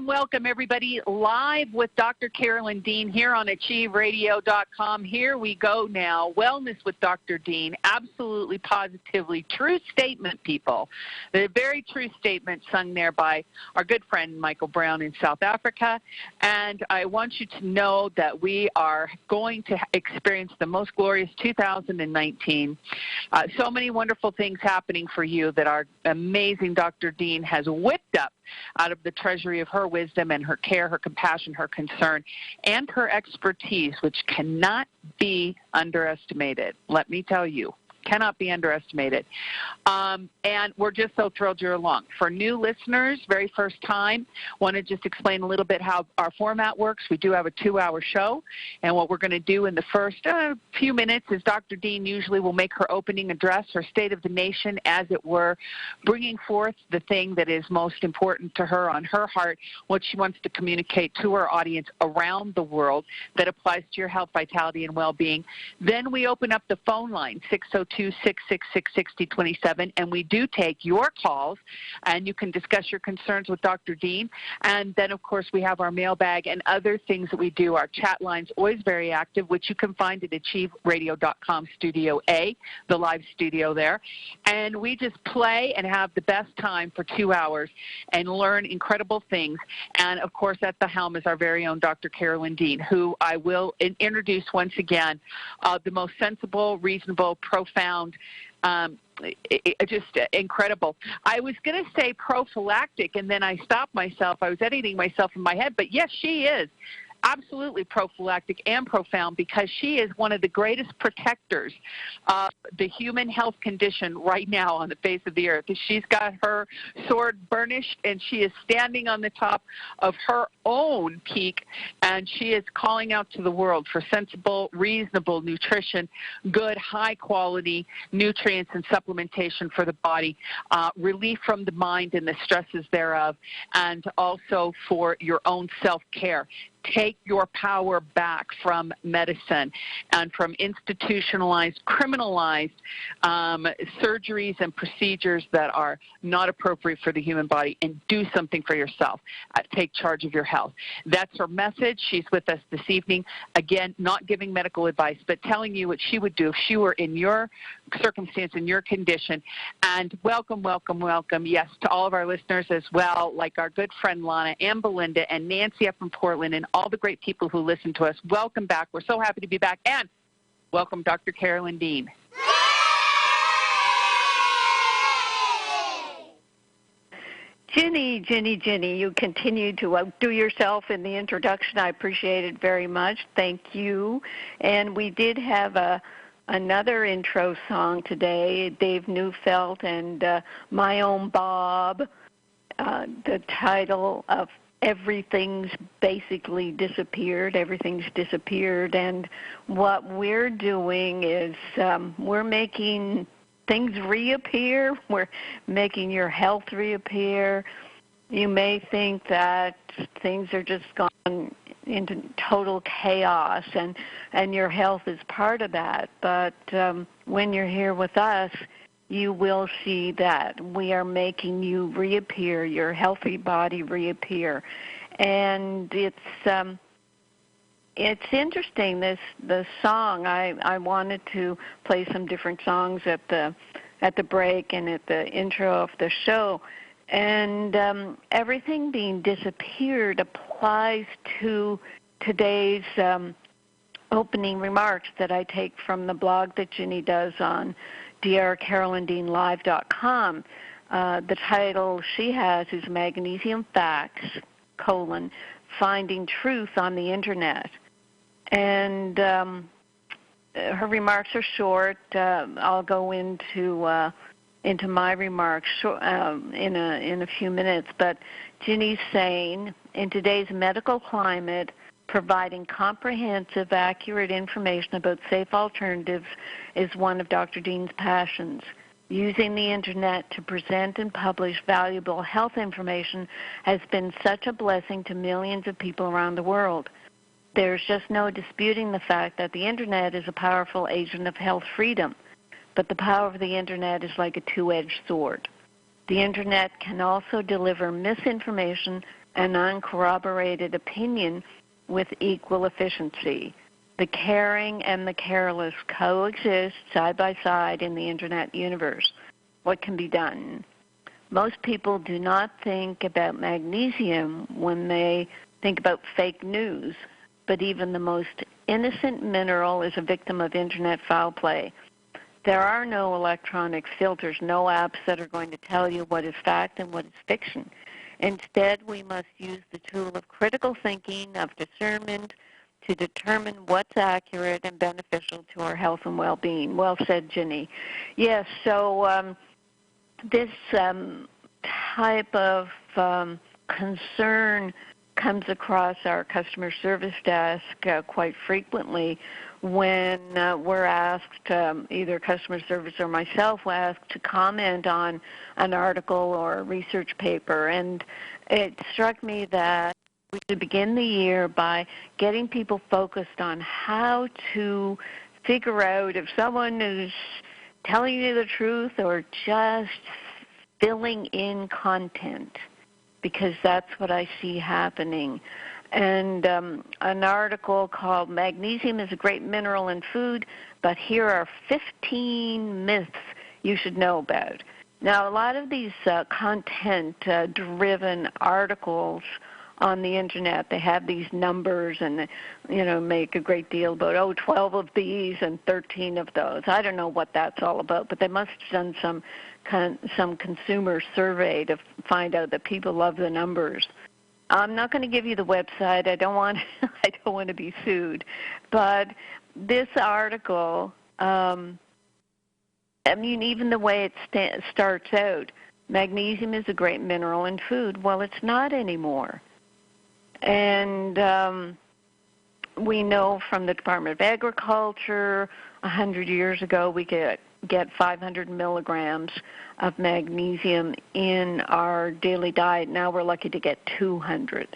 Welcome, everybody. Live with Dr. Carolyn Dean here on AchieveRadio.com. Here we go now. Wellness with Dr. Dean. Absolutely, positively. True statement, people. The very true statement sung there by our good friend Michael Brown in South Africa. And I want you to know that we are going to experience the most glorious 2019. So many wonderful things happening for you that our amazing Dr. Dean has whipped up out of the treasury of her wisdom and her care, her compassion, her concern, and her expertise, which cannot be underestimated. Let me tell you, cannot be underestimated. And we're just so thrilled you're along. For new listeners, very first time, want to just explain a little bit how our format works. We do have a 2-hour show, and what we're going to do in the first few minutes is Dr. Dean usually will make her opening address, her State of the Nation, as it were, bringing forth the thing that is most important to her on her heart, what she wants to communicate to her audience around the world that applies to your health, vitality, and well-being. Then we open up the phone line, 602-666-6027, and we do take your calls, and you can discuss your concerns with Dr. Dean. And then, of course, we have our mailbag and other things that we do. Our chat line's always very active, which you can find at AchieveRadio.com Studio A, the live studio there. And we just play and have the best time for 2 hours and learn incredible things. And, of course, at the helm is our very own Dr. Carolyn Dean, who I will introduce once again, the most sensible, reasonable, profound, just incredible. I was going to say prophylactic, and then I stopped myself. I was editing myself in my head, but yes, she is absolutely prophylactic and profound, because she is one of the greatest protectors of the human health condition right now on the face of the earth. She's got her sword burnished, and she is standing on the top of her own peak, and she is calling out to the world for sensible, reasonable nutrition, good, high-quality nutrients and supplementation for the body, relief from the mind and the stresses thereof, and also for your own self-care. Take your power back from medicine and from institutionalized, criminalized surgeries and procedures that are not appropriate for the human body, and do something for yourself. Take charge of your health. That's her message. She's with us this evening. Again, not giving medical advice, but telling you what she would do if she were in your circumstance, in your condition. And welcome, welcome, welcome, yes, to all of our listeners as well, like our good friend Lana and Belinda and Nancy up from Portland, and all the great people who listen to us. Welcome back. We're so happy to be back. And welcome, Dr. Carolyn Dean. Ginny, you continue to outdo yourself in the introduction. I appreciate it very much. Thank you. And we did have another intro song today, Dave Neufeld and My Own Bob, the title of Everything's basically disappeared. Everything's disappeared. And what we're doing is we're making things reappear. We're making your health reappear. You may think that things are just gone into total chaos, and your health is part of that. But when you're here with us, you will see that we are making you reappear, your healthy body reappear. And it's interesting, the song. I wanted to play some different songs at the break and at the intro of the show. And everything being disappeared applies to today's opening remarks that I take from the blog that Ginny does on drcarolyndeanlive.com. The title she has is Magnesium Facts, Finding Truth on the Internet. And her remarks are short. I'll go into my remarks in a few minutes. But Ginny's saying, in today's medical climate, providing comprehensive, accurate information about safe alternatives is one of Dr. Dean's passions. Using the Internet to present and publish valuable health information has been such a blessing to millions of people around the world. There's just no disputing the fact that the Internet is a powerful agent of health freedom, but the power of the Internet is like a two-edged sword. The Internet can also deliver misinformation, and uncorroborated opinion with equal efficiency. The caring and the careless coexist side by side in the Internet universe. What can be done? Most people do not think about magnesium when they think about fake news, but even the most innocent mineral is a victim of Internet foul play. There are no electronic filters, no apps that are going to tell you what is fact and what is fiction. Instead, we must use the tool of critical thinking, of discernment, to determine what's accurate and beneficial to our health and well-being. Well said, Ginny. Yes, so this type of concern comes across our customer service desk quite frequently when we're asked, either customer service or myself asked, to comment on an article or a research paper. And it struck me that we should begin the year by getting people focused on how to figure out if someone is telling you the truth or just filling in content, because that's what I see happening. And an article called Magnesium is a Great Mineral in Food, but here are 15 myths you should know about. Now, a lot of these content-driven articles on the Internet, they have these numbers and, make a great deal about, 12 of these and 13 of those. I don't know what that's all about, but they must have done some consumer survey to find out that people love the numbers. I'm not going to give you the website. I don't want to be sued. But this article, even the way it starts out, magnesium is a great mineral in food. Well, it's not anymore. And we know from the Department of Agriculture 100 years ago we get 500 milligrams of magnesium in our daily diet. Now we're lucky to get 200.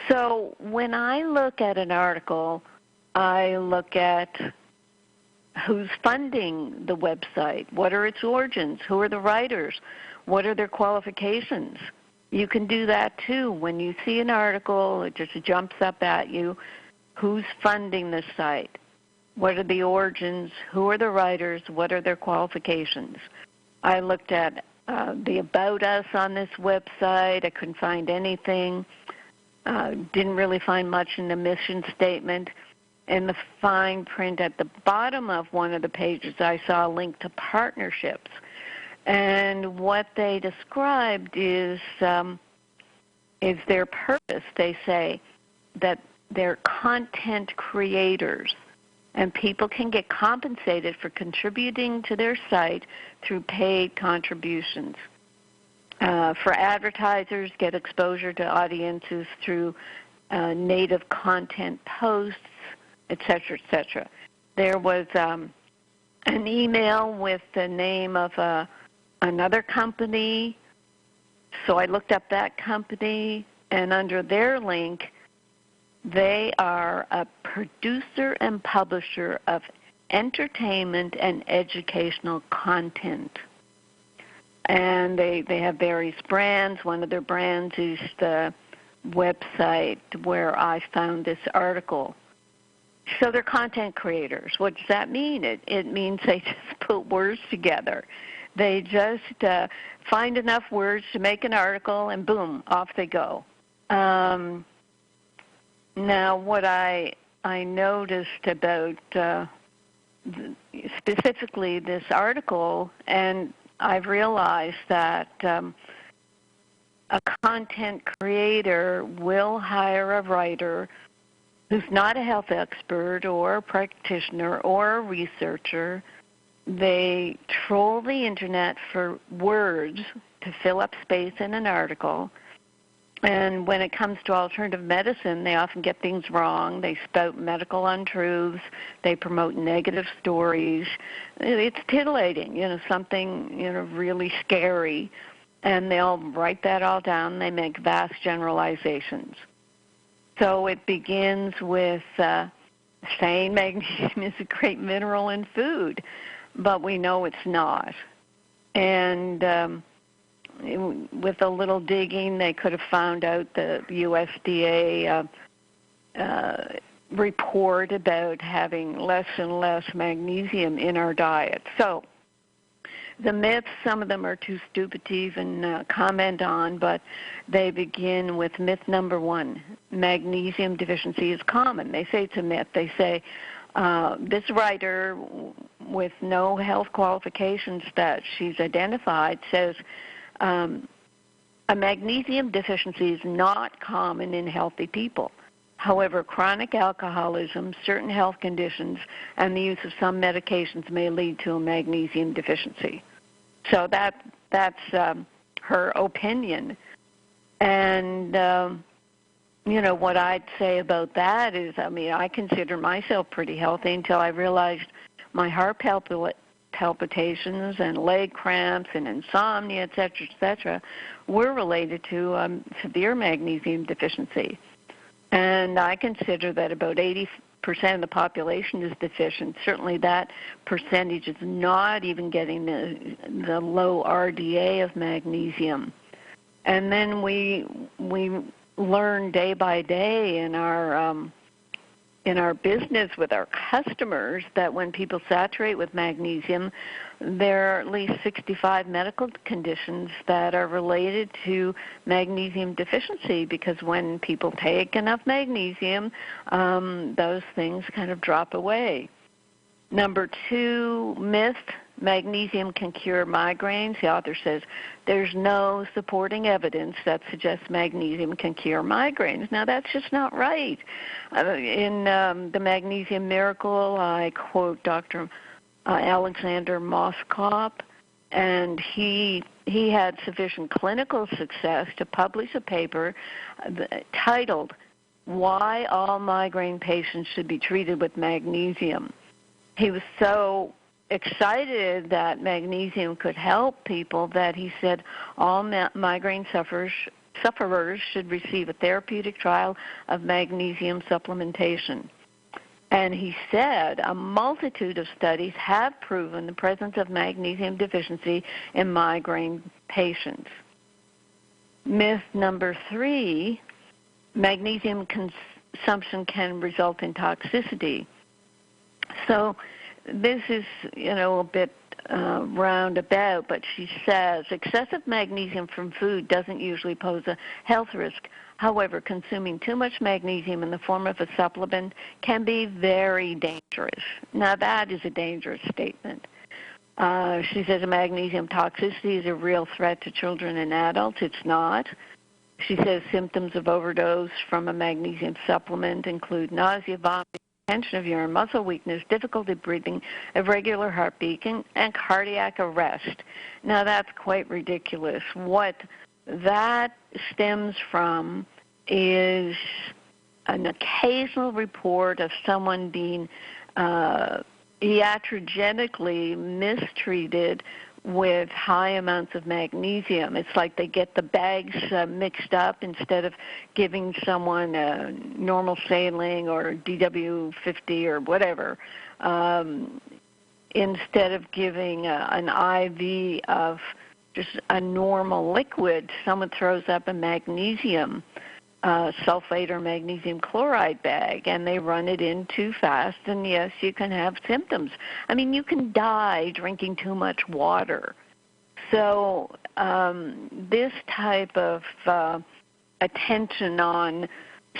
So when I look at an article, I look at who's funding the website, what are its origins, who are the writers, what are their qualifications. You can do that too. When you see an article, it just jumps up at you. Who's funding this site? What are the origins? Who are the writers? What are their qualifications? I looked at the About Us on this website. I couldn't find anything. Didn't really find much in the mission statement. In the fine print at the bottom of one of the pages, I saw a link to partnerships. And what they described is their purpose. They say that they're content creators, and people can get compensated for contributing to their site through paid contributions. For advertisers, get exposure to audiences through native content posts, et cetera, et cetera. There was an email with the name of another company, so I looked up that company, and under their link, they are a producer and publisher of entertainment and educational content. And they have various brands. One of their brands is the website where I found this article. So they're content creators. What does that mean? It means they just put words together. They just find enough words to make an article, and boom, off they go. Now, what I noticed about specifically this article, and I've realized that a content creator will hire a writer who's not a health expert or a practitioner or a researcher. They troll the Internet for words to fill up space in an article. And when it comes to alternative medicine, they often get things wrong. They spout medical untruths. They promote negative stories. It's titillating, something, really scary. And they'll write that all down. They make vast generalizations. So it begins with saying magnesium is a great mineral in food, but we know it's not. And with a little digging, they could have found out the USDA report about having less and less magnesium in our diet. So the myths, some of them are too stupid to even comment on, but they begin with myth number 1. Magnesium deficiency is common. They say it's a myth. They say this writer, with no health qualifications that she's identified, says a magnesium deficiency is not common in healthy people. However, chronic alcoholism, certain health conditions, and the use of some medications may lead to a magnesium deficiency. So that's her opinion. And, what I'd say about that is, I consider myself pretty healthy until I realized my heart palpitations and leg cramps and insomnia, et cetera, were related to severe magnesium deficiency. And I consider that about 80% of the population is deficient. Certainly that percentage is not even getting the low RDA of magnesium. And then we learn day by day in our business with our customers that when people saturate with magnesium, there are at least 65 medical conditions that are related to magnesium deficiency, because when people take enough magnesium, those things kind of drop away. Number 2 myth, magnesium can cure migraines. The author says there's no supporting evidence that suggests magnesium can cure migraines. Now, that's just not right. In the Magnesium Miracle, I quote Dr. Alexander Moskop, and he had sufficient clinical success to publish a paper titled "Why All Migraine Patients Should Be Treated with Magnesium." He was so excited that magnesium could help people that he said all migraine sufferers should receive a therapeutic trial of magnesium supplementation. And he said a multitude of studies have proven the presence of magnesium deficiency in migraine patients. Myth number 3, magnesium consumption can result in toxicity. So this is, a bit roundabout, but she says excessive magnesium from food doesn't usually pose a health risk. However, consuming too much magnesium in the form of a supplement can be very dangerous. Now, that is a dangerous statement. She says magnesium toxicity is a real threat to children and adults. It's not. She says symptoms of overdose from a magnesium supplement include nausea, vomiting, retention of urine, muscle weakness, difficulty breathing, irregular heartbeat, and cardiac arrest. Now, that's quite ridiculous. What that stems from is an occasional report of someone being iatrogenically mistreated with high amounts of magnesium. It's like they get the bags mixed up. Instead of giving someone a normal saline or DW50 or whatever, instead of giving an IV of just a normal liquid, someone throws up a magnesium sulfate or magnesium chloride bag, and they run it in too fast, and yes, you can have symptoms. I mean, you can die drinking too much water. So this type of attention on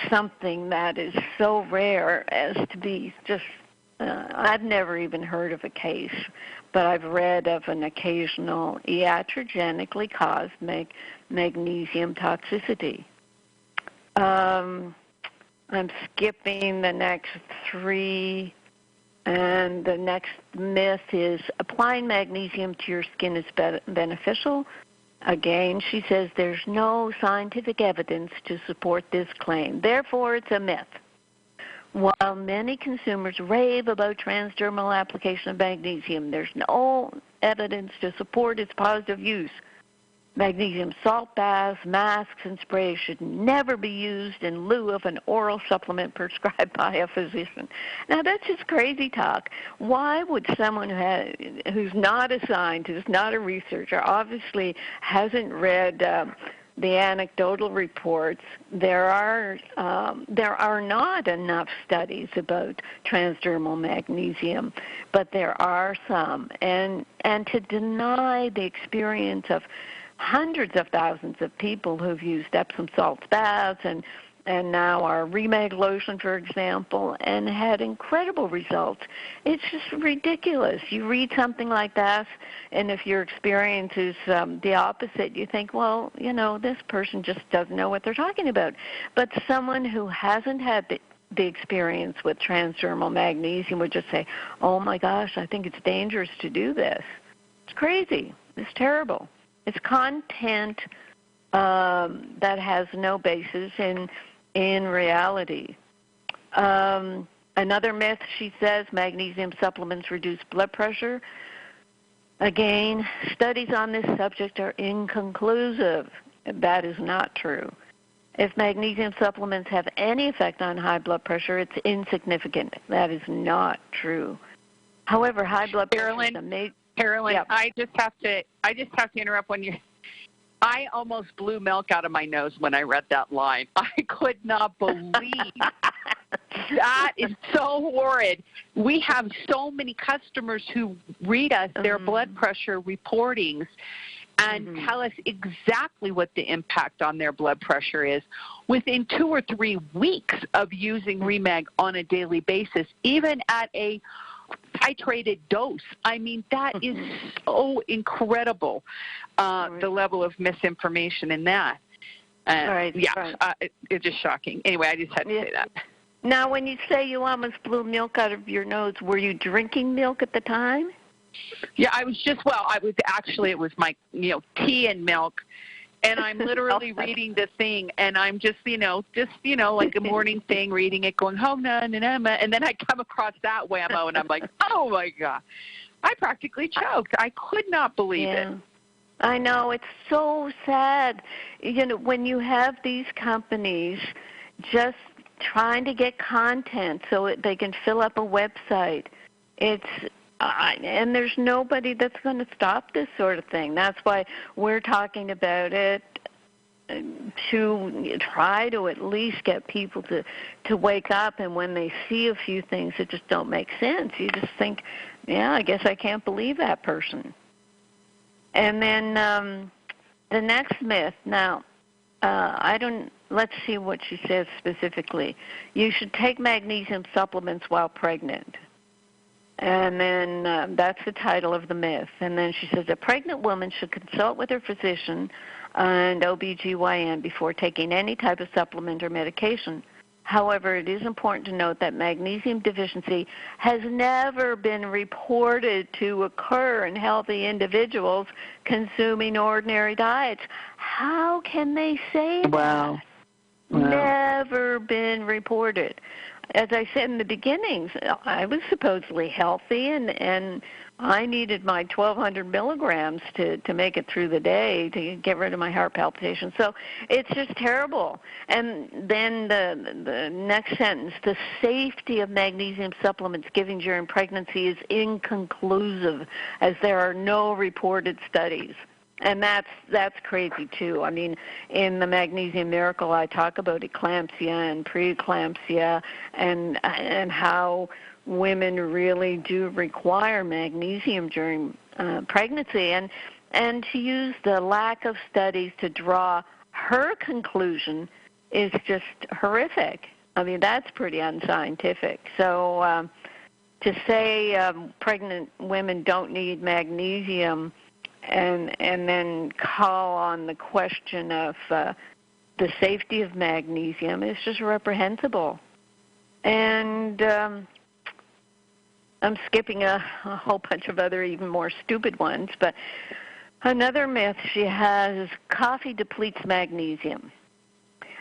something that is so rare as to be just, I've never even heard of a case, but I've read of an occasional iatrogenically caused magnesium toxicity. I'm skipping the next 3, and the next myth is applying magnesium to your skin is beneficial. Again, she says there's no scientific evidence to support this claim. Therefore, it's a myth. While many consumers rave about transdermal application of magnesium, there's no evidence to support its positive use. Magnesium salt baths, masks, and sprays should never be used in lieu of an oral supplement prescribed by a physician. Now, that's just crazy talk. Why would someone who's not a scientist, not a researcher, obviously hasn't read the anecdotal reports, there are not enough studies about transdermal magnesium, but there are some. And to deny the experience of hundreds of thousands of people who've used Epsom salt baths and now our Remag lotion, for example, and had incredible results. It's just ridiculous. You read something like that, and if your experience is the opposite, you think, well, this person just doesn't know what they're talking about. But someone who hasn't had the experience with transdermal magnesium would just say, oh, my gosh, I think it's dangerous to do this. It's crazy. It's terrible. It's content that has no basis in reality. Another myth, she says, magnesium supplements reduce blood pressure. Again, studies on this subject are inconclusive. That is not true. If magnesium supplements have any effect on high blood pressure, it's insignificant. That is not true. However, high blood pressure is a major... Carolyn, yep. I just have to interrupt I almost blew milk out of my nose when I read that line. I could not believe that is so horrid. We have so many customers who read us their blood pressure reportings and tell us exactly what the impact on their blood pressure is within 2 or 3 weeks of using Remag on a daily basis, even at a titrated dose. I mean, that is so incredible, the level of misinformation in that. It's just shocking. Anyway, I just had to say that. Now, when you say you almost blew milk out of your nose, were you drinking milk at the time? Yeah, it was my, tea and milk. And I'm literally reading the thing, and I'm just like a morning thing, reading it, going, oh, no, and then I come across that whammo, and I'm like, oh, my God. I practically choked. I could not believe it. I know. It's so sad. When you have these companies just trying to get content so they can fill up a website, and there's nobody that's going to stop this sort of thing. That's why we're talking about it, to try to at least get people to wake up, and when they see a few things that just don't make sense, you just think, I guess I can't believe that person. And then the next myth, now, let's see what she says specifically. You should take magnesium supplements while pregnant. And then that's the title of the myth. And then she says, a pregnant woman should consult with her physician and OBGYN before taking any type of supplement or medication. However, it is important to note that magnesium deficiency has never been reported to occur in healthy individuals consuming ordinary diets. How can they say that? Wow. Never been reported. As I said in the beginnings, I was supposedly healthy, and I needed my 1,200 milligrams to make it through the day to get rid of my heart palpitations. So it's just terrible. And then the next sentence, the safety of magnesium supplements given during pregnancy is inconclusive, as there are no reported studies. And that's crazy, too. I mean, in the Magnesium Miracle, I talk about eclampsia and preeclampsia and how women really do require magnesium during pregnancy. And to use the lack of studies to draw her conclusion is just horrific. I mean, that's pretty unscientific. So to say pregnant women don't need magnesium and then call on the question of the safety of magnesium is just reprehensible. And I'm skipping a whole bunch of other even more stupid ones, but another myth she has is coffee depletes magnesium.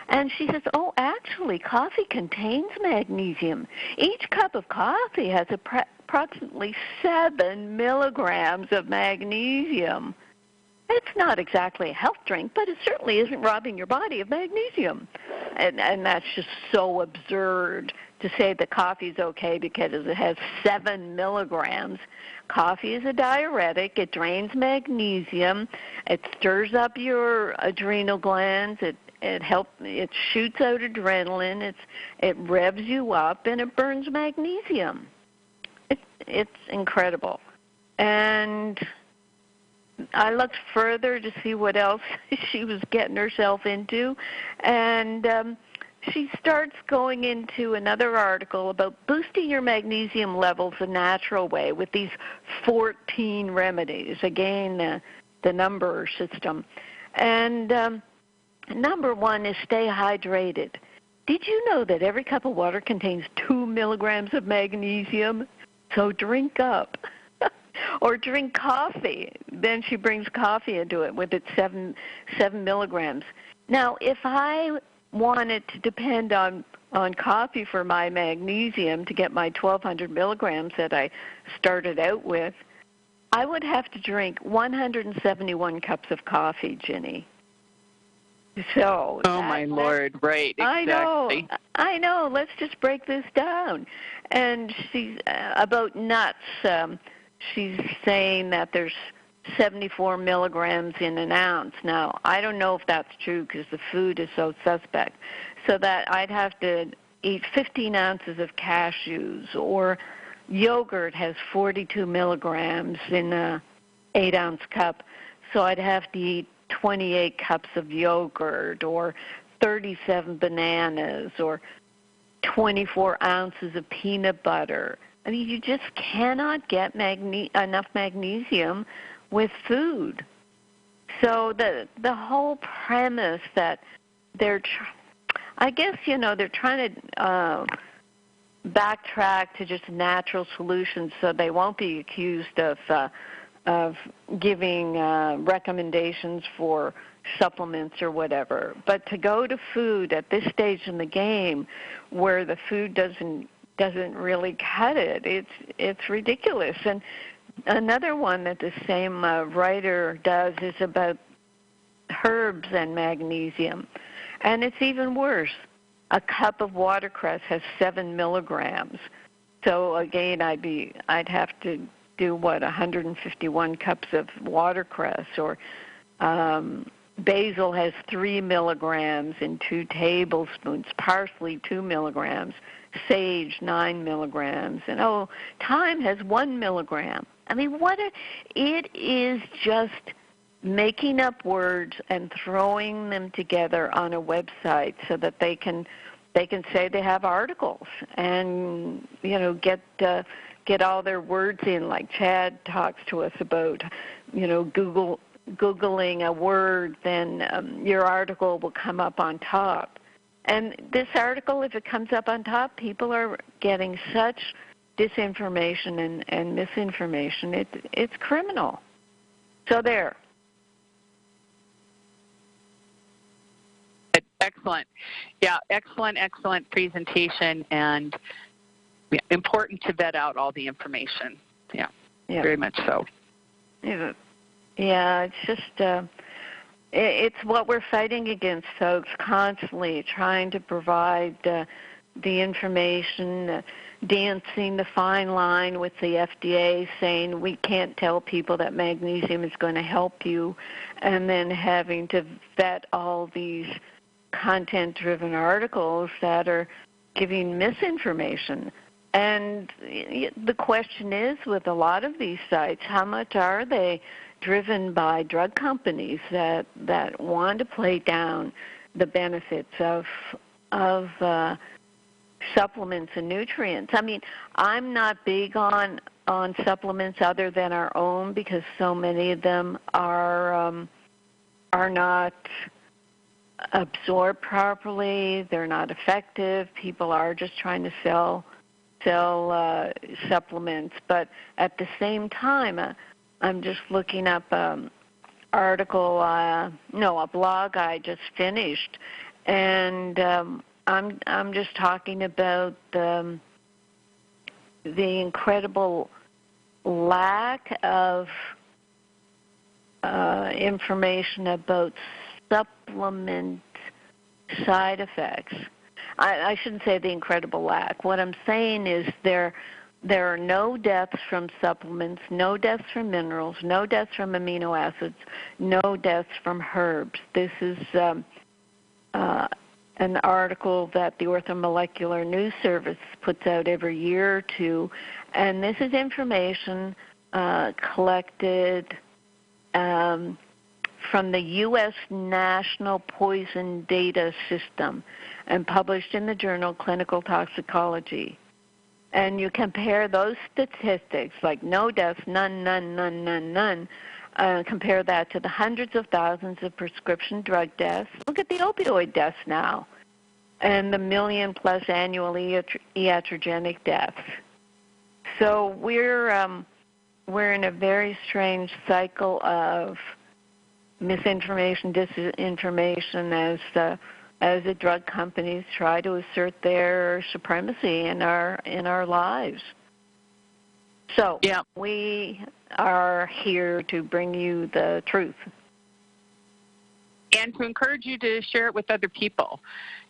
And she says, actually, coffee contains magnesium. Each cup of coffee has approximately 7 milligrams of magnesium. It's not exactly a health drink, but it certainly isn't robbing your body of magnesium. And that's just so absurd to say that coffee is okay because it has 7 milligrams. Coffee is a diuretic. It drains magnesium. It stirs up your adrenal glands. It shoots out adrenaline. It revs you up, and it burns magnesium. It's incredible. And I looked further to see what else she was getting herself into, and she starts going into another article about boosting your magnesium levels the natural way with these 14 remedies. Again, the number system. And number one is stay hydrated. Did you know that every cup of water contains 2 milligrams of magnesium? So drink up. Or drink coffee. Then she brings coffee into it with its 7 milligrams. Now, if I wanted to depend on coffee for my magnesium to get my 1,200 milligrams that I started out with, I would have to drink 171 cups of coffee, Ginny. So oh my Lord, right, exactly. I know. Let's just break this down. And she's about nuts. She's saying that there's 74 milligrams in an ounce. Now, I don't know if that's true because the food is so suspect. So that I'd have to eat 15 ounces of cashews, or yogurt has 42 milligrams in a 8-ounce cup. So I'd have to eat 28 cups of yogurt, or 37 bananas, or 24 ounces of peanut butter. I mean, you just cannot get enough magnesium with food. So the whole premise that they're trying to backtrack to just natural solutions so they won't be accused of giving recommendations for supplements or whatever. But to go to food at this stage in the game where the food doesn't really cut it, it's ridiculous. And another one that the same writer does is about herbs and magnesium, and it's even worse. A cup of watercress has 7 milligrams. So again, I'd have to do 151 cups of watercress, or basil has 3 milligrams in 2 tablespoons, parsley 2 milligrams, sage 9 milligrams, and thyme has 1 milligram. I mean, it is just making up words and throwing them together on a website so that they can say they have articles and get all their words in, like Chad talks to us about, Googling a word, then your article will come up on top. And this article, if it comes up on top, people are getting such disinformation and misinformation. It's criminal. So there. Excellent. Yeah, excellent presentation, and important to vet out all the information. Yeah. Very much so. Yeah, it's just it's what we're fighting against, folks, constantly trying to provide the information, dancing the fine line with the FDA, saying we can't tell people that magnesium is going to help you, and then having to vet all these content-driven articles that are giving misinformation. And the question is, with a lot of these sites, how much are they driven by drug companies that want to play down the benefits of supplements and nutrients? I mean, I'm not big on supplements other than our own, because so many of them are not absorbed properly. They're not effective. People are just trying to sell supplements. But at the same time, I'm just looking up a blog I just finished, and I'm just talking about the incredible lack of information about supplement side effects. I shouldn't say the incredible lack. What I'm saying is there are no deaths from supplements, no deaths from minerals, no deaths from amino acids, no deaths from herbs. This is an article that the Orthomolecular News Service puts out every year or two, and this is information collected from the U.S. National Poison Data System and published in the journal Clinical Toxicology. And you compare those statistics, like no deaths, none, compare that to the hundreds of thousands of prescription drug deaths. Look at the opioid deaths now and the million-plus annual iatrogenic deaths. So we're in a very strange cycle of misinformation, disinformation as the drug companies try to assert their supremacy in our lives. So we are here to bring you the truth. And to encourage you to share it with other people.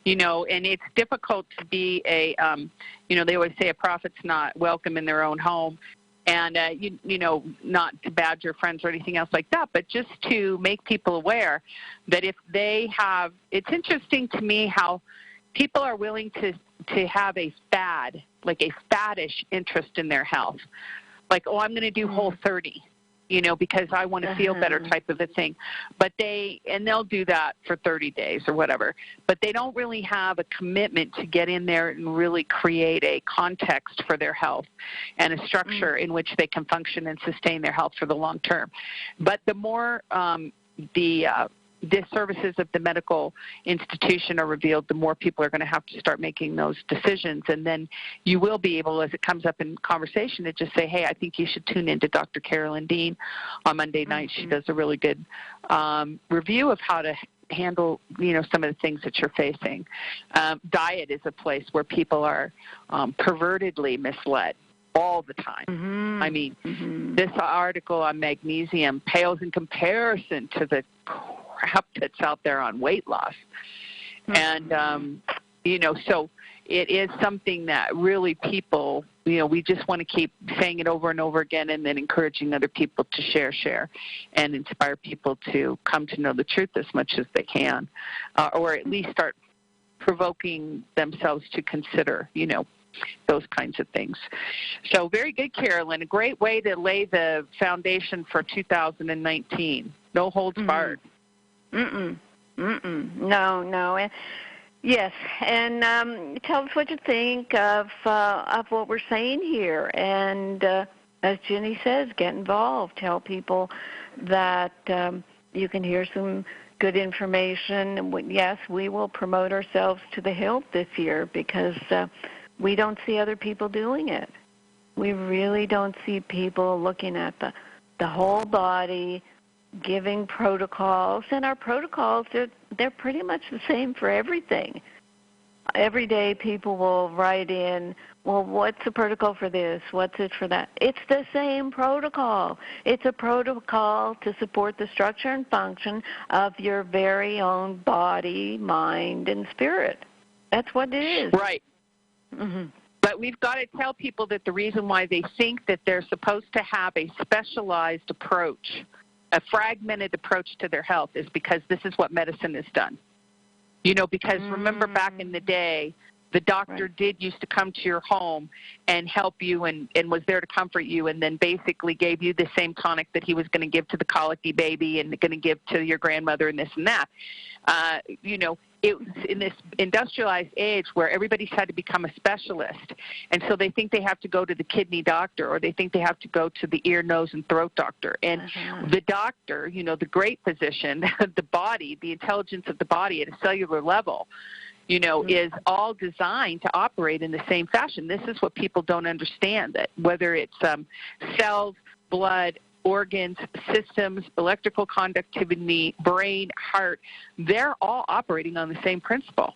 And it's difficult to be they always say a prophet's not welcome in their own home. And, not to badger friends or anything else like that, but just to make people aware that if they have, it's interesting to me how people are willing to have a fad, like a faddish interest in their health. Like, I'm going to do Whole30, because I want to feel better type of a thing. But they'll do that for 30 days or whatever. But they don't really have a commitment to get in there and really create a context for their health and a structure in which they can function and sustain their health for the long term. But the more the services of the medical institution are revealed, the more people are going to have to start making those decisions. And then you will be able, as it comes up in conversation, to just say, hey, I think you should tune into Dr. Carolyn Dean on Monday night. She does a really good review of how to handle, some of the things that you're facing. Diet is a place where people are pervertedly misled all the time. I mean, this article on magnesium pales in comparison to the crap that's out there on weight loss. And, so it is something that really people, we just want to keep saying it over and over again and then encouraging other people to share, and inspire people to come to know the truth as much as they can, or at least start provoking themselves to consider, those kinds of things. So very good, Carolyn. A great way to lay the foundation for 2019. No holds barred. No. Yes, and tell us what you think of what we're saying here. And as Jenny says, get involved. Tell people that you can hear some good information. Yes, we will promote ourselves to the hilt this year because we don't see other people doing it. We really don't see people looking at the whole body, giving protocols, and our protocols, they're pretty much the same for everything. Every day people will write in, well, what's the protocol for this? What's it for that? It's the same protocol. It's a protocol to support the structure and function of your very own body, mind, and spirit. That's what it is. Right. But we've got to tell people that the reason why they think that they're supposed to have a specialized approach, a fragmented approach to their health, is because this is what medicine has done. Because remember back in the day, the doctor did used to come to your home and help you and was there to comfort you, and then basically gave you the same tonic that he was going to give to the colicky baby and going to give to your grandmother and this and that. It was in this industrialized age where everybody's had to become a specialist, and so they think they have to go to the kidney doctor, or they think they have to go to the ear, nose, and throat doctor. And the doctor, the great physician, the body, the intelligence of the body at a cellular level, is all designed to operate in the same fashion. This is what people don't understand, that whether it's cells, blood, organs, systems, electrical conductivity, brain, heart, they're all operating on the same principle.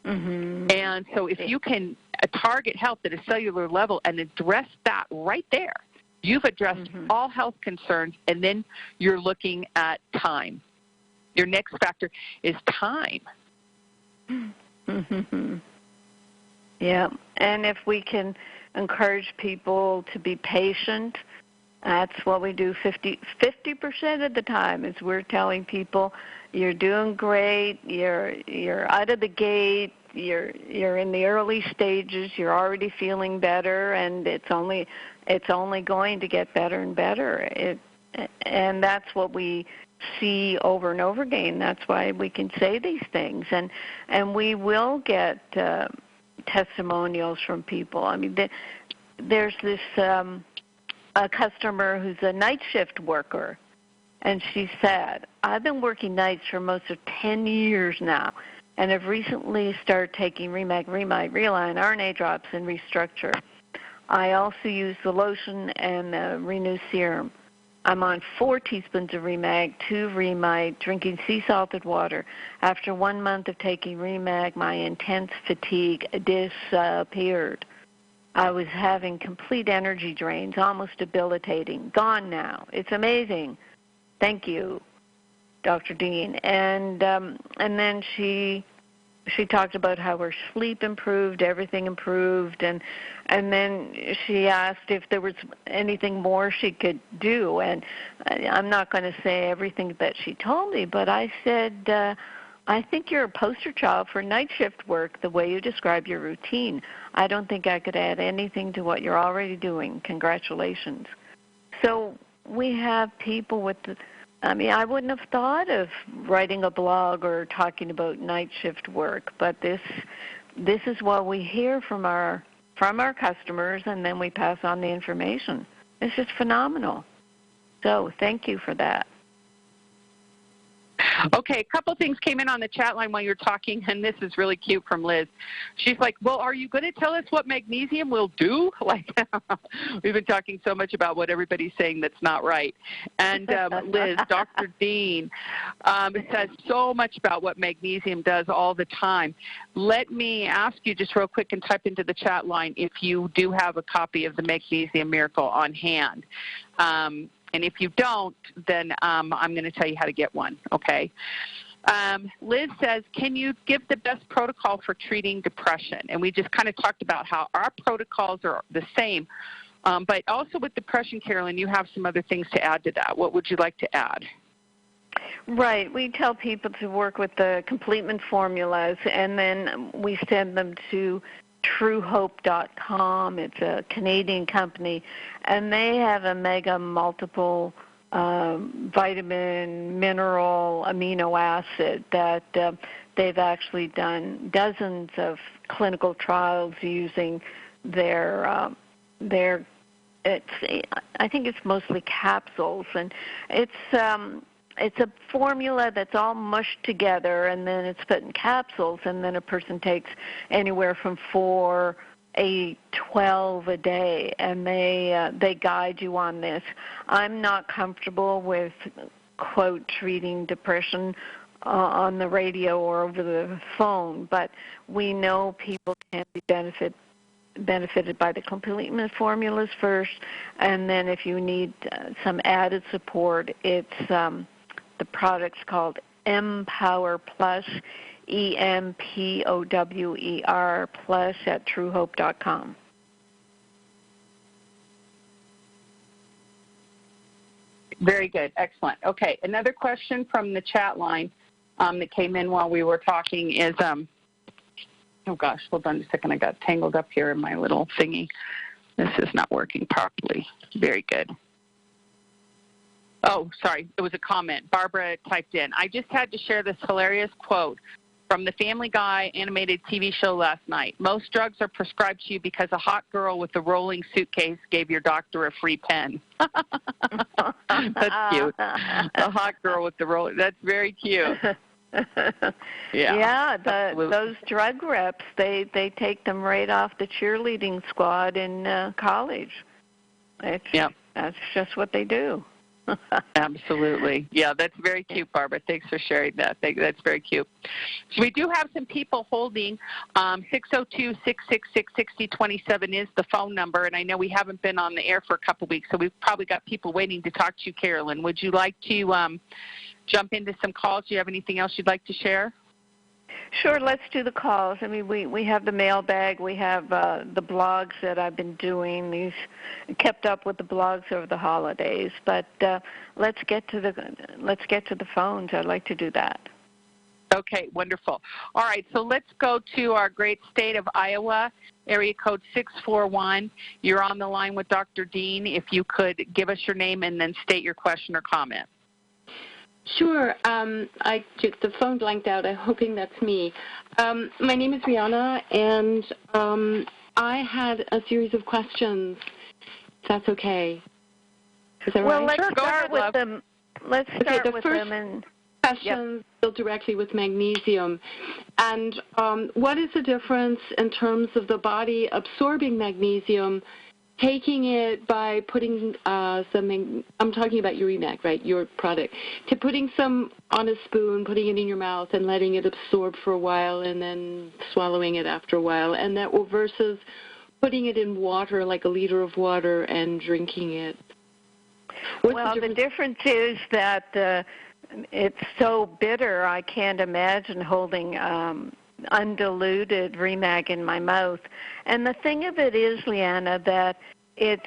And so if you can target health at a cellular level and address that right there, You've addressed all health concerns, and then you're looking at time. Your next factor is time. Yeah, and if we can encourage people to be patient, that's what we do 50% of the time is we're telling people you're doing great, you're out of the gate, you're in the early stages, you're already feeling better, and it's only going to get better and better. And that's what we see over and over again. That's why we can say these things, and we will get testimonials from people. I mean, there's this a customer who's a night shift worker, and she said, I've been working nights for most of 10 years now, and have recently started taking Remag, Reline, RNA drops, and Restructure. I also use the lotion and the Renew Serum. I'm on 4 teaspoons of Remag, 2 Remite, drinking sea salted water. After 1 month of taking Remag, my intense fatigue disappeared. I was having complete energy drains, almost debilitating. Gone now. It's amazing. Thank you, Dr. Dean. And then she talked about how her sleep improved, everything improved, and then she asked if there was anything more she could do. And I'm not going to say everything that she told me, but I said, I think you're a poster child for night shift work, the way you describe your routine. I don't think I could add anything to what you're already doing. Congratulations. So we have people with I wouldn't have thought of writing a blog or talking about night shift work, but this is what we hear from our customers, and then we pass on the information. It's just phenomenal. So thank you for that. Okay, a couple things came in on the chat line while you were talking, and this is really cute from Liz. She's like, well, are you going to tell us what magnesium will do? Like, we've been talking so much about what everybody's saying that's not right. And Liz, Dr. Dean says so much about what magnesium does all the time. Let me ask you just real quick and type into the chat line if you do have a copy of the Magnesium Miracle on hand. And if you don't, then I'm going to tell you how to get one, okay? Liz says, can you give the best protocol for treating depression? And we just kind of talked about how our protocols are the same. But also with depression, Carolyn, you have some other things to add to that. What would you like to add? Right. We tell people to work with the completement formulas, and then we send them to truehope.com. It's a Canadian company, and they have a mega multiple vitamin, mineral, amino acid that they've actually done dozens of clinical trials using their I think it's mostly capsules, and it's a formula that's all mushed together, and then it's put in capsules, and then a person takes anywhere from 4, 8, 12 a day, and they guide you on this. I'm not comfortable with, quote, treating depression on the radio or over the phone, but we know people can be benefited by the completement formulas first, and then if you need some added support, it's the product's called Empower Plus, EMPOWER Plus at truehope.com. Very good. Excellent. Okay, another question from the chat line that came in while we were talking is, oh gosh, hold on a second. I got tangled up here in my little thingy. This is not working properly. Very good. Oh, sorry, it was a comment. Barbara typed in, I just had to share this hilarious quote from the Family Guy animated TV show last night. Most drugs are prescribed to you because a hot girl with a rolling suitcase gave your doctor a free pen. That's cute. A hot girl with the rolling. That's very cute. Yeah, those drug reps, they take them right off the cheerleading squad in college. That's just what they do. Absolutely. Yeah, that's very cute, Barbara. Thanks for sharing that. That's very cute. So we do have some people holding. 602-666-6027 is the phone number, and I know we haven't been on the air for a couple weeks, so we've probably got people waiting to talk to you, Carolyn. Would you like to jump into some calls? Do you have anything else you'd like to share? Sure, let's do the calls. I mean, we have the mailbag. We have the blogs that I've been doing. Kept up with the blogs over the holidays. But let's get to the phones. I'd like to do that. Okay, wonderful. All right, so let's go to our great state of Iowa, area code 641. You're on the line with Dr. Dean. If you could give us your name and then state your question or comment. Sure. The phone blanked out. I'm hoping that's me. My name is Rihanna, and I had a series of questions. If that's okay. Is that well, right? let's start with them. Let's start with them. And questions deal directly with magnesium. And what is the difference in terms of the body absorbing magnesium, taking it by putting some, I'm talking about Urimag, right, your product, to putting some on a spoon, putting it in your mouth and letting it absorb for a while and then swallowing it after a while, and that versus putting it in water, like a liter of water, and drinking it? Well, the difference is that it's so bitter, I can't imagine holding undiluted Remag in my mouth. And the thing of it is, Leanna, that it's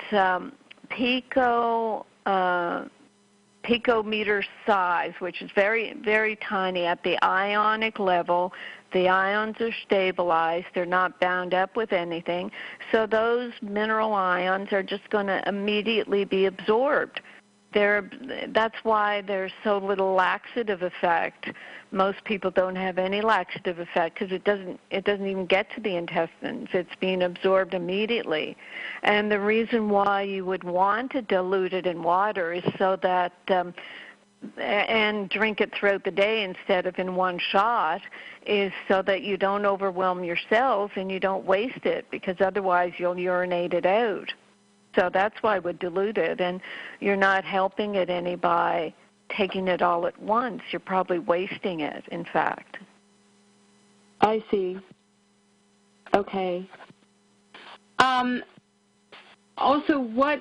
picometer size, which is very, very tiny. At the ionic level, the ions are stabilized. They're not bound up with anything. So those mineral ions are just going to immediately be absorbed. That's why there's so little laxative effect. Most people don't have any laxative effect because it doesn't even get to the intestines. It's being absorbed immediately. And the reason why you would want to dilute it in water is so that and drink it throughout the day instead of in one shot, is so that you don't overwhelm your cells and you don't waste it, because otherwise you'll urinate it out. So that's why I would dilute it, and you're not helping it any by taking it all at once. You're probably wasting it, in fact. I see. Okay. Also, what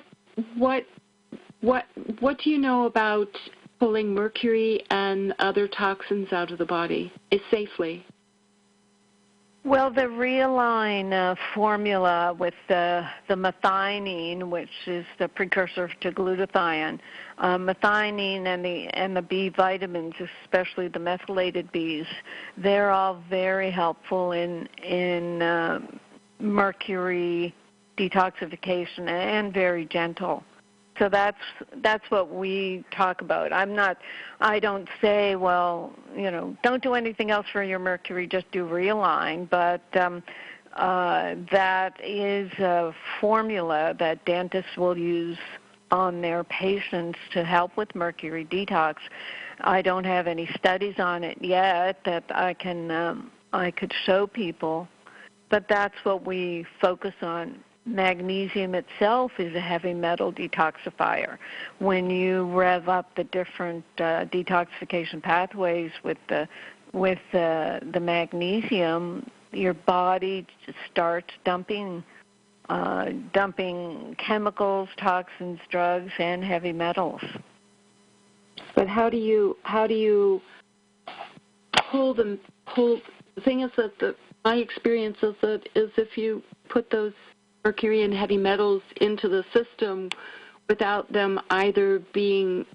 do you know about pulling mercury and other toxins out of the body safely? Well, the Realign formula with the methionine, which is the precursor to glutathione, methionine and the B vitamins, especially the methylated Bs, they're all very helpful in mercury detoxification and very gentle. So that's what we talk about. I don't say, well, don't do anything else for your mercury, just do Realign, but that is a formula that dentists will use on their patients to help with mercury detox. I don't have any studies on it yet that I could show people, but that's what we focus on. Magnesium itself is a heavy metal detoxifier. When you rev up the different detoxification pathways with the magnesium, your body starts dumping chemicals, toxins, drugs, and heavy metals. But how do you pull them? The thing is that my experience is that if you put those mercury and heavy metals into the system without them either being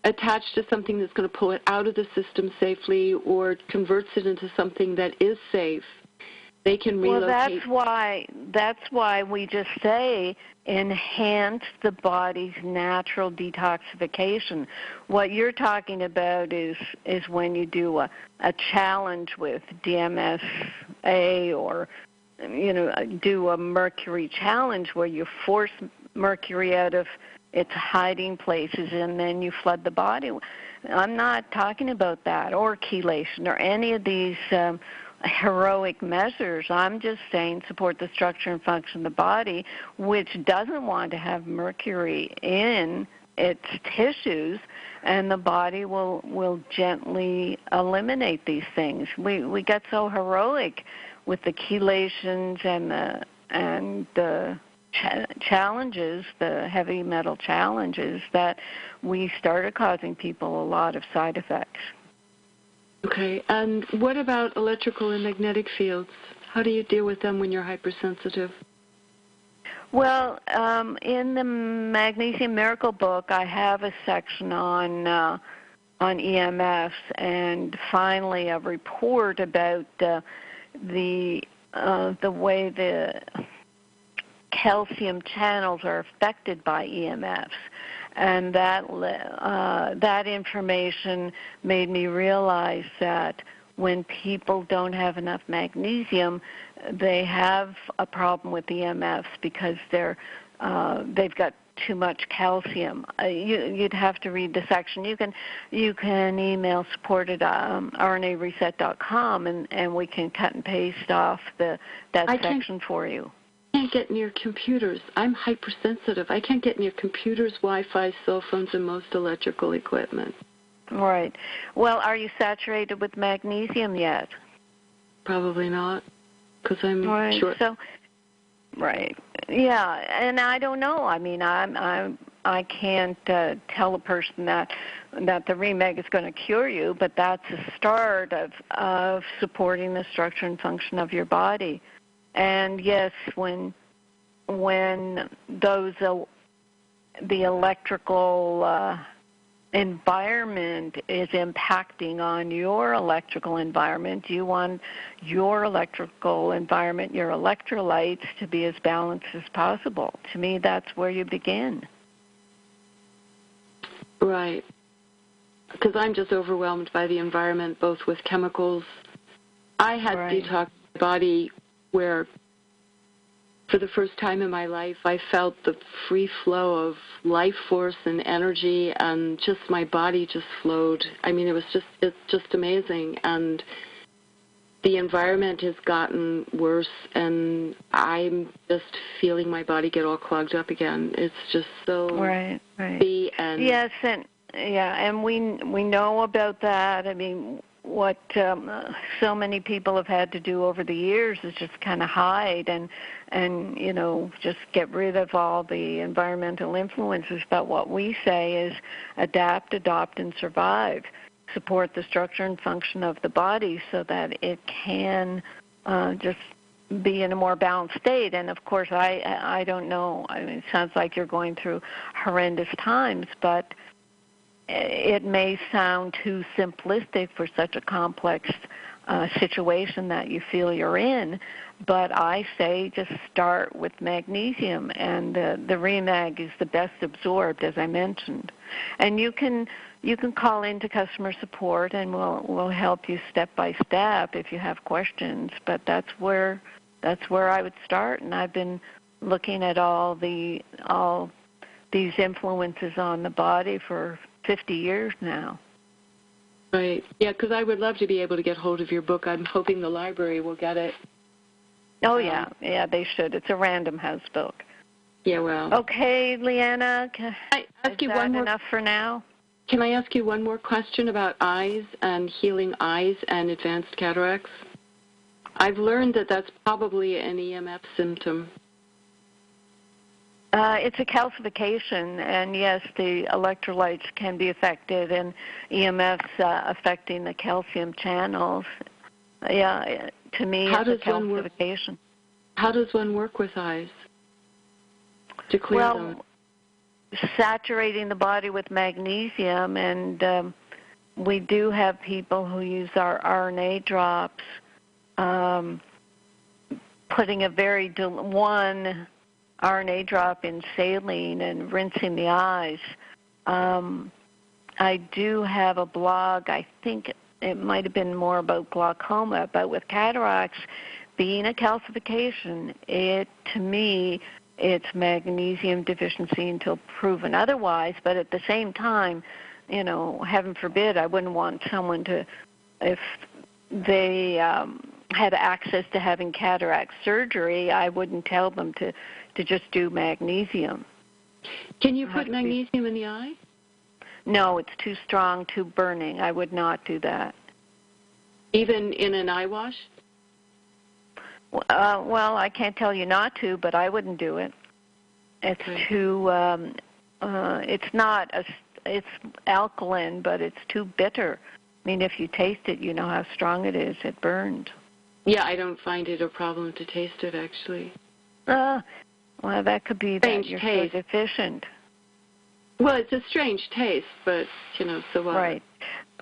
attached to something that's going to pull it out of the system safely or converts it into something that is safe, they can relocate. Well, that's why we just say enhance the body's natural detoxification. What you're talking about is when you do a challenge with DMSA or do a mercury challenge where you force mercury out of its hiding places and then you flood the body. I'm not talking about that, or chelation, or any of these heroic measures. I'm just saying support the structure and function of the body, which doesn't want to have mercury in its tissues, and the body will gently eliminate these things. We get so heroic with the chelations and the challenges, the heavy metal challenges, that we started causing people a lot of side effects. Okay, and what about electrical and magnetic fields? How do you deal with them when you're hypersensitive? Well, in the Magnesium Miracle book, I have a section on EMFs, and finally a report about the way the calcium channels are affected by EMFs. And that information made me realize that when people don't have enough magnesium, they have a problem with EMFs because they've got too much calcium. You'd have to read the section. You can email support@rnareset.com, and we can cut and paste off that section for you. I can't get near computers. I'm hypersensitive. I can't get near computers, Wi-Fi, cell phones, and most electrical equipment. Right. Well, are you saturated with magnesium yet? Probably not, because I'm short. So, right. Yeah, and I don't know. I mean, I can't tell a person that the REMEG is going to cure you, but that's a start of supporting the structure and function of your body. And yes, when the electrical environment is impacting on your electrical environment, you want your electrical environment, your electrolytes, to be as balanced as possible. To me, that's where you begin. Right. Because I'm just overwhelmed by the environment, both with chemicals. I had detoxed my body where, for the first time in my life, I felt the free flow of life force and energy, and just my body just flowed. I mean, it's just amazing. And the environment has gotten worse, and I'm just feeling my body get all clogged up again. It's just so right. Yes, and we know about that. I mean, what so many people have had to do over the years is just kind of hide and just get rid of all the environmental influences. But what we say is adapt, adopt, and survive. Support the structure and function of the body so that it can just be in a more balanced state. And of course, I don't know. I mean, it sounds like you're going through horrendous times, but it may sound too simplistic for such a complex situation that you feel you're in, but I say just start with magnesium, and the REMAG is the best absorbed, as I mentioned. And you can call into customer support, and we'll help you step by step if you have questions. But that's where I would start, and I've been looking at all these influences on the body for 50 years now. Right. Yeah, because I would love to be able to get hold of your book. I'm hoping the library will get it. Oh, yeah, they should. It's a Random House book. Yeah, well. Okay, Leanna, is that enough for now? Can I ask you one more question about eyes and healing eyes and advanced cataracts? I've learned that that's probably an EMF symptom. It's a calcification, and yes, the electrolytes can be affected, and EMFs affecting the calcium channels. Yeah, to me, it's a calcification. How does one work with eyes to clear them? Saturating the body with magnesium, and we do have people who use our RNA drops, putting one RNA drop in saline and rinsing the eyes. I do have a blog, I think it might have been more about glaucoma, but with cataracts being a calcification, to me, it's magnesium deficiency until proven otherwise. But at the same time, heaven forbid, I wouldn't want someone to, if they had access to having cataract surgery, I wouldn't tell them to just do magnesium. Can you put magnesium in the eye? No, it's too strong, too burning. I would not do that. Even in an eye wash? Well, I can't tell you not to, but I wouldn't do it. It's too. It's alkaline, but it's too bitter. I mean, if you taste it, you know how strong it is. It burns. Yeah, I don't find it a problem to taste it, actually. Well, that could be strange that you're taste. so deficient. Well, it's a strange taste, but, so what? Right.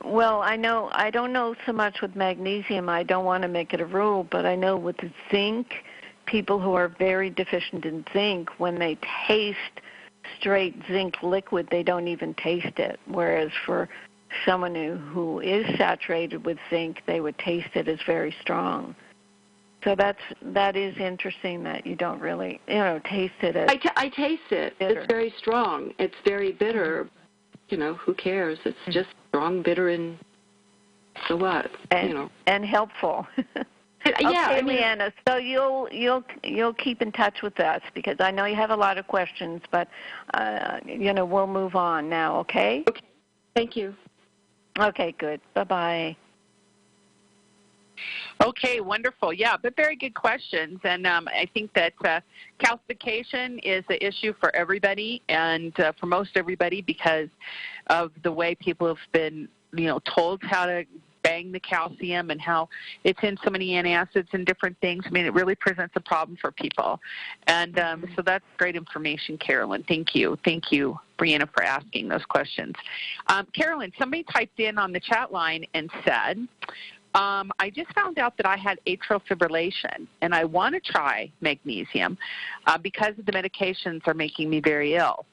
Well, I don't know so much with magnesium. I don't want to make it a rule, but I know with zinc, people who are very deficient in zinc, when they taste straight zinc liquid, they don't even taste it, whereas for someone who is saturated with zinc, they would taste it as very strong. So that is interesting that you don't really, taste it as I taste it. bitter. It's very strong. It's very bitter. Who cares? It's just strong, bitter, and so what? And helpful. Yeah, okay, Leanna. So you'll keep in touch with us because I know you have a lot of questions, but we'll move on now. Okay. Okay. Thank you. Okay. Good. Bye-bye. Okay, wonderful. Yeah, but very good questions. And I think that calcification is the issue for everybody and for most everybody because of the way people have been, told how to bang the calcium and how it's in so many antacids and different things. I mean, it really presents a problem for people. And so that's great information, Carolyn. Thank you. Thank you, Brianna, for asking those questions. Carolyn, somebody typed in on the chat line and said, I just found out that I had atrial fibrillation, and I want to try magnesium because the medications are making me very ill.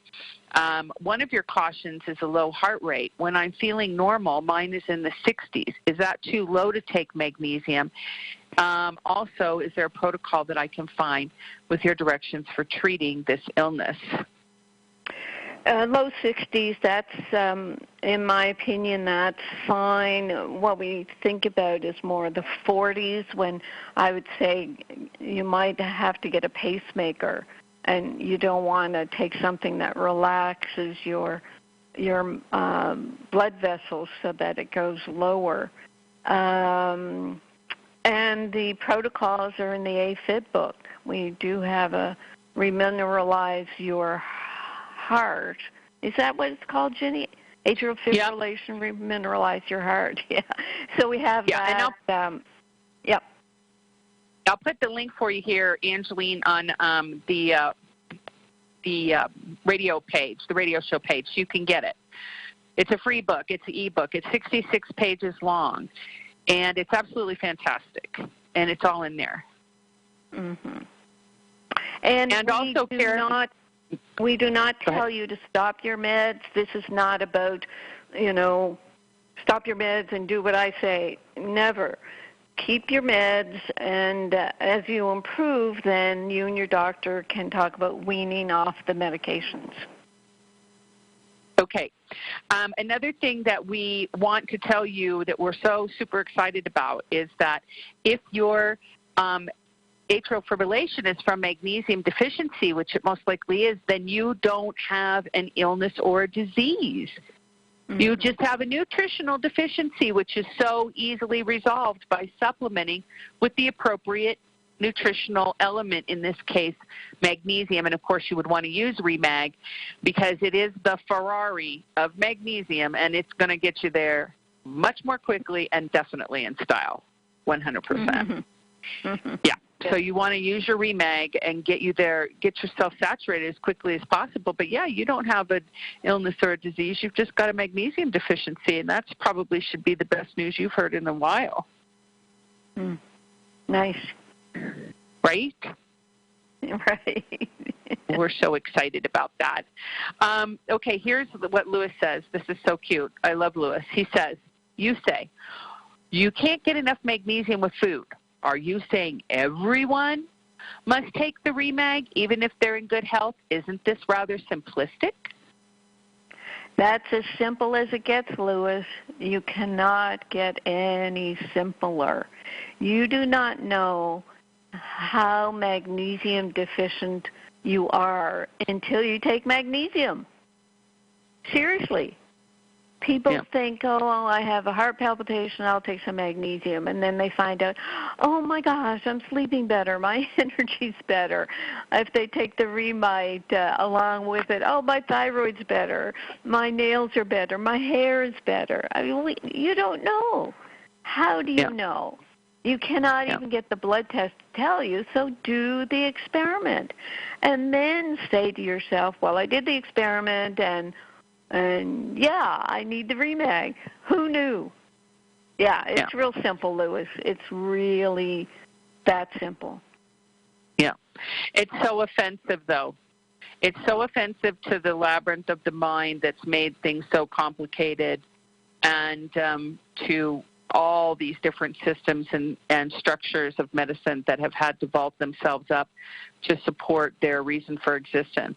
One of your cautions is a low heart rate. When I'm feeling normal, mine is in the 60s. Is that too low to take magnesium? Also, is there a protocol that I can find with your directions for treating this illness? Low 60s, that's, in my opinion, that's fine. What we think about is more the 40s when I would say you might have to get a pacemaker and you don't want to take something that relaxes your blood vessels so that it goes lower. And the protocols are in the AFib book. We do have a remineralize your heart. Is that what it's called, Jenny? Atrial fibrillation, remineralize your heart. Yeah. So we have that. Yep. I'll put the link for you here, Angeline, on the radio page, the radio show page. You can get it. It's a free book. It's an e-book. It's 66 pages long, and it's absolutely fantastic, and it's all in there. Mm-hmm. And also, Karen, we do not tell you to stop your meds. This is not about, stop your meds and do what I say. Never. Keep your meds, and as you improve, then you and your doctor can talk about weaning off the medications. Okay. Another thing that we want to tell you that we're so super excited about is that if your atrial fibrillation is from magnesium deficiency, which it most likely is, then you don't have an illness or a disease. Mm-hmm. You just have a nutritional deficiency, which is so easily resolved by supplementing with the appropriate nutritional element, in this case, magnesium. And, of course, you would want to use Remag because it is the Ferrari of magnesium, and it's going to get you there much more quickly and definitely in style, 100%. Mm-hmm. Mm-hmm. Yeah. So you want to use your Remag and get you there, get yourself saturated as quickly as possible. But, yeah, you don't have an illness or a disease. You've just got a magnesium deficiency, and that's probably should be the best news you've heard in a while. Mm. Nice. Right? Right. We're so excited about that. Okay, here's what Lewis says. This is so cute. I love Lewis. He says, you say, you can't get enough magnesium with food. Are you saying everyone must take the Remag even if they're in good health? Isn't this rather simplistic? That's as simple as it gets, Lewis. You cannot get any simpler. You do not know how magnesium deficient you are until you take magnesium. Seriously. People think, oh, well, I have a heart palpitation, I'll take some magnesium. And then they find out, oh, my gosh, I'm sleeping better. My energy's better. If they take the Remite along with it, oh, my thyroid's better. My nails are better. My hair is better. I mean, you don't know. How do you know? You cannot even get the blood test to tell you, so do the experiment. And then say to yourself, well, I did the experiment, and I need the Remag. Who knew? Yeah, it's real simple, Louis. It's really that simple. Yeah. It's so offensive, though. It's so offensive to the labyrinth of the mind that's made things so complicated, and to all these different systems and structures of medicine that have had to vault themselves up to support their reason for existence.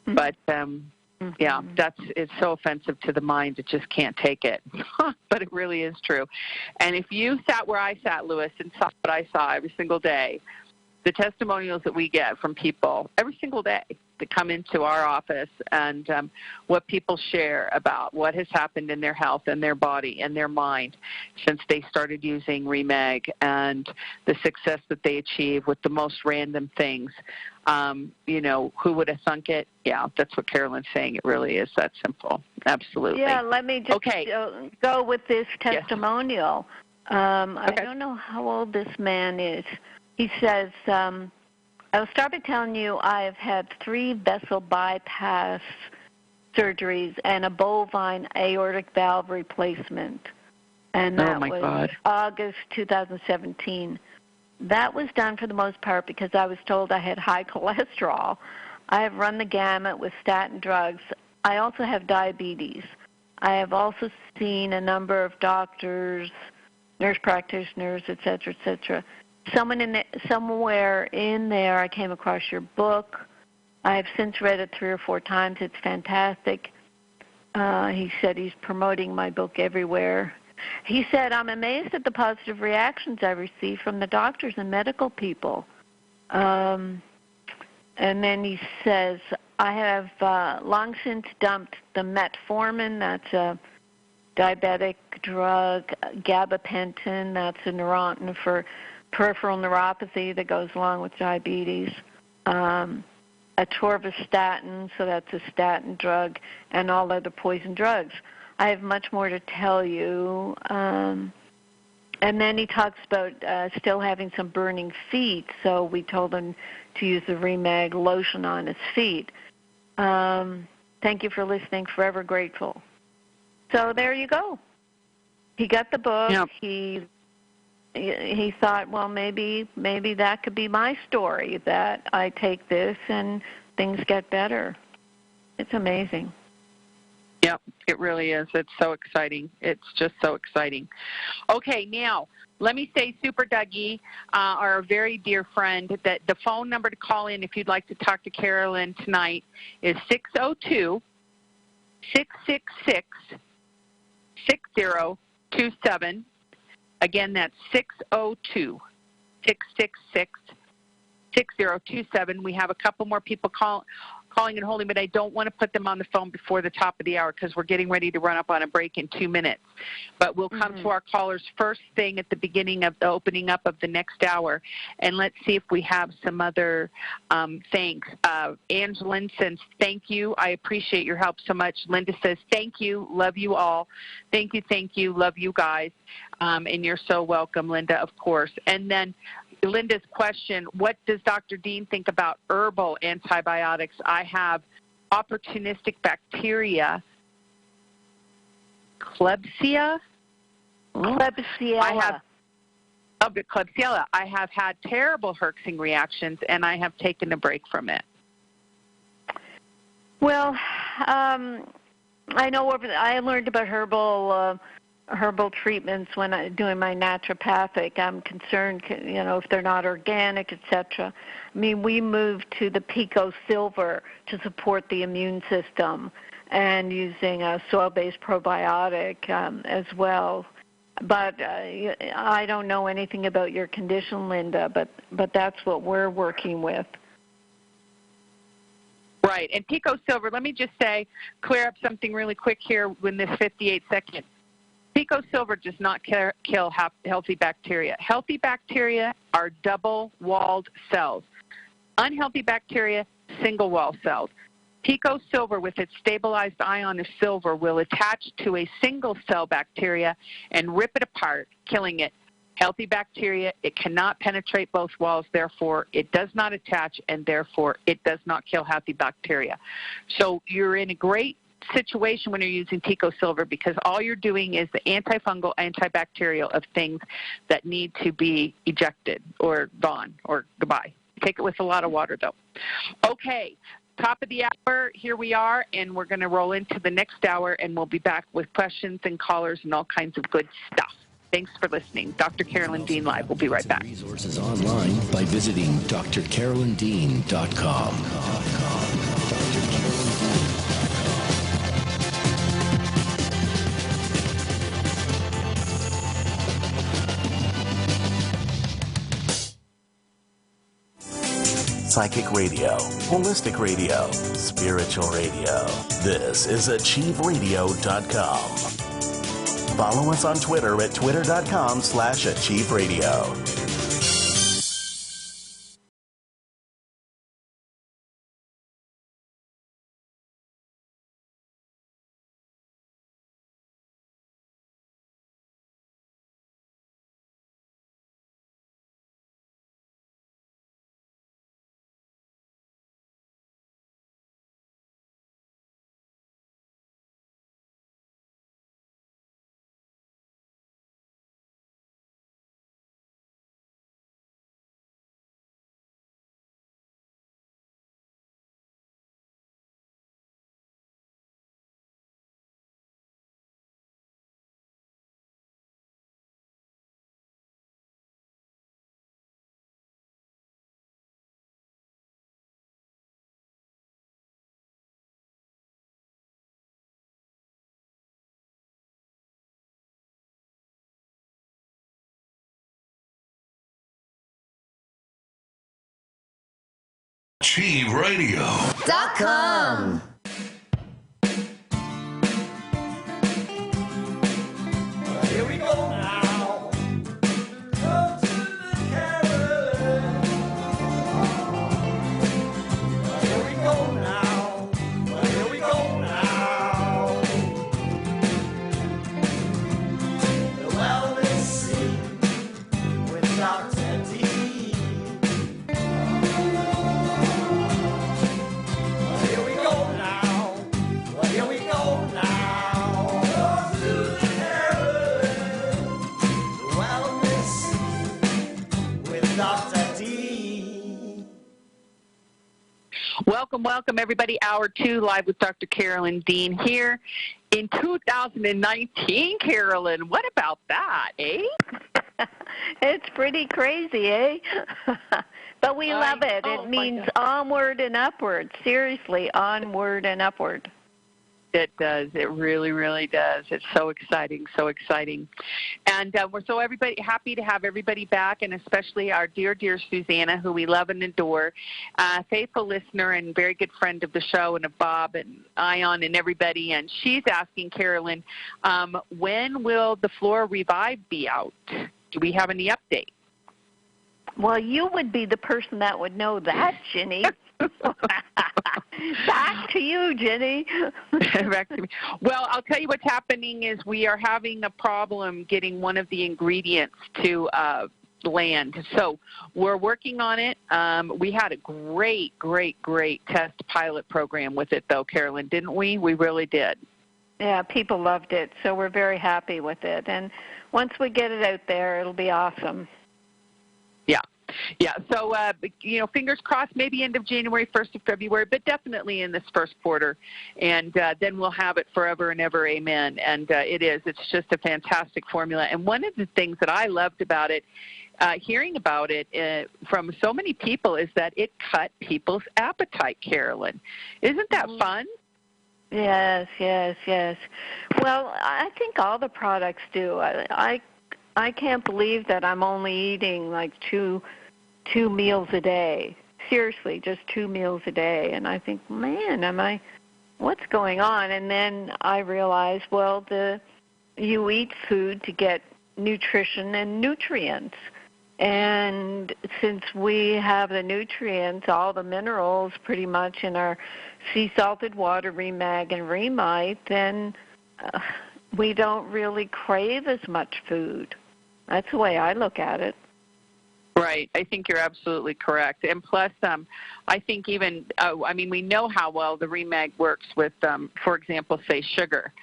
Mm-hmm. But it's so offensive to the mind, it just can't take it. But it really is true. And if you sat where I sat, Louis, and saw what I saw every single day, the testimonials that we get from people every single day that come into our office, and what people share about what has happened in their health and their body and their mind since they started using Remag, and the success that they achieve with the most random things. Who would have thunk it? Yeah, that's what Carolyn's saying. It really is that simple. Absolutely. Yeah, let me just go with this testimonial. Yes. I don't know how old this man is. He says, I'll start by telling you I have had 3 vessel bypass surgeries and a bovine aortic valve replacement. And that was August 2017. That was done for the most part because I was told I had high cholesterol. I have run the gamut with statin drugs. I also have diabetes. I have also seen a number of doctors, nurse practitioners, et cetera, somewhere in there I came across your book. I have since read it 3 or 4 times. It's fantastic. He said he's promoting my book everywhere. He said, I'm amazed at the positive reactions I receive from the doctors and medical people. And then he says, I have long since dumped the metformin, that's a diabetic drug, gabapentin, that's a neurontin for peripheral neuropathy that goes along with diabetes, atorvastatin, so that's a statin drug, and all other poison drugs. I have much more to tell you. And then he talks about still having some burning feet, so we told him to use the Remag lotion on his feet. Thank you for listening. Forever grateful. So there you go. He got the book. Yep. He thought, well, maybe that could be my story, that I take this and things get better. It's amazing. Yep, it really is. It's so exciting. It's just so exciting. Okay, now, let me say, Super Dougie, our very dear friend, that the phone number to call in if you'd like to talk to Carolyn tonight is 602-666-6027. Again, that's 602-666-6027. We have a couple more people calling and holding, but I don't want to put them on the phone before the top of the hour because we're getting ready to run up on a break in 2 minutes. But we'll come to our callers first thing at the beginning of the opening up of the next hour, and let's see if we have some other thanks. Angelyn says, thank you. I appreciate your help so much. Linda says, thank you. Love you all. Thank you. Love you guys. And you're so welcome, Linda, of course. And then Linda's question, what does Dr. Dean think about herbal antibiotics? I have opportunistic bacteria, Klebsiella. Klebsiella. Klebsiella. I have had terrible herxing reactions, and I have taken a break from it. Well, I know I learned about herbal treatments when I'm doing my naturopathic. I'm concerned, if they're not organic, etc. I mean, we moved to the Pico Silver to support the immune system and using a soil-based probiotic as well. But I don't know anything about your condition, Linda, but that's what we're working with. Right. And Pico Silver, let me just say, clear up something really quick here in this 58 seconds. Pico Silver does not kill healthy bacteria. Healthy bacteria are double-walled cells. Unhealthy bacteria, single-wall cells. Pico Silver, with its stabilized ion of silver, will attach to a single-cell bacteria and rip it apart, killing it. Healthy bacteria, it cannot penetrate both walls, therefore it does not attach, and therefore it does not kill healthy bacteria. So you're in a great situation when you're using Pico Silver, because all you're doing is the antifungal, antibacterial of things that need to be ejected or gone or goodbye. Take it with a lot of water, though. Okay, top of the hour, here we are, and we're going to roll into the next hour, and we'll be back with questions and callers and all kinds of good stuff. Thanks for listening. Dr. Carolyn Dean Live. We'll be right back. Resources online by visiting drcarolyndean.com. Psychic radio, holistic radio, spiritual radio. This is achieveradio.com. Follow us on Twitter at twitter.com/achieveradio. achieveradio.com. Here we go now. Go to the Carolyn. Here we go now. Here we go now. The wellness scene with Dr. D. Welcome, everybody. Hour 2, live with Dr. Carolyn Dean here in 2019, Carolyn. What about that, eh? It's pretty crazy, eh? But we love it. It means onward and upward. Seriously, onward and upward. It does. It really, really does. It's so exciting, so exciting. And we're so happy to have everybody back, and especially our dear, dear Susanna, who we love and adore, faithful listener and very good friend of the show, and of Bob and Ion and everybody. And she's asking, Carolyn, when will the Flora Revive be out? Do we have any update? Well, you would be the person that would know that, Ginny. Back to you, Ginny. Back to me. Well, I'll tell you what's happening is we are having a problem getting one of the ingredients to land. So we're working on it. We had a great test pilot program with it, though, Carolyn, didn't we? We really did. Yeah, people loved it, so we're very happy with it. And once we get it out there, it'll be awesome. Yeah, so, fingers crossed, maybe end of January, 1st of February, but definitely in this first quarter. And then we'll have it forever and ever, amen. And it's just a fantastic formula. And one of the things that I loved about it, hearing about it from so many people, is that it cut people's appetite, Carolyn. Isn't that fun? Yes. Well, I think all the products do. I can't believe that I'm only eating like two meals a day. seriously, just 2 meals a day. And I think, man, what's going on? And then I realized, well, you eat food to get nutrition and nutrients. And since we have the nutrients, all the minerals pretty much in our sea salted water, Remag and Remite, then we don't really crave as much food. That's the way I look at it. Right. I think you're absolutely correct. And plus, I think even, we know how well the Remag works with, for example, say sugar.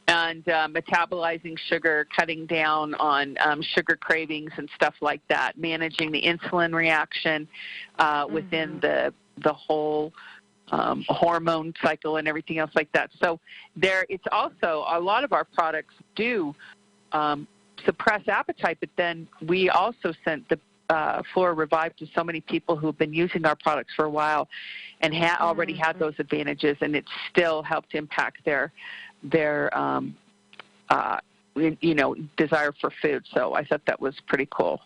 And metabolizing sugar, cutting down on sugar cravings and stuff like that, managing the insulin reaction within the whole hormone cycle and everything else like that. So it's also, a lot of our products do suppress appetite, but then we also sent the Flora Revive to so many people who've been using our products for a while and already had those advantages, and it still helped impact their desire for food. So I thought that was pretty cool.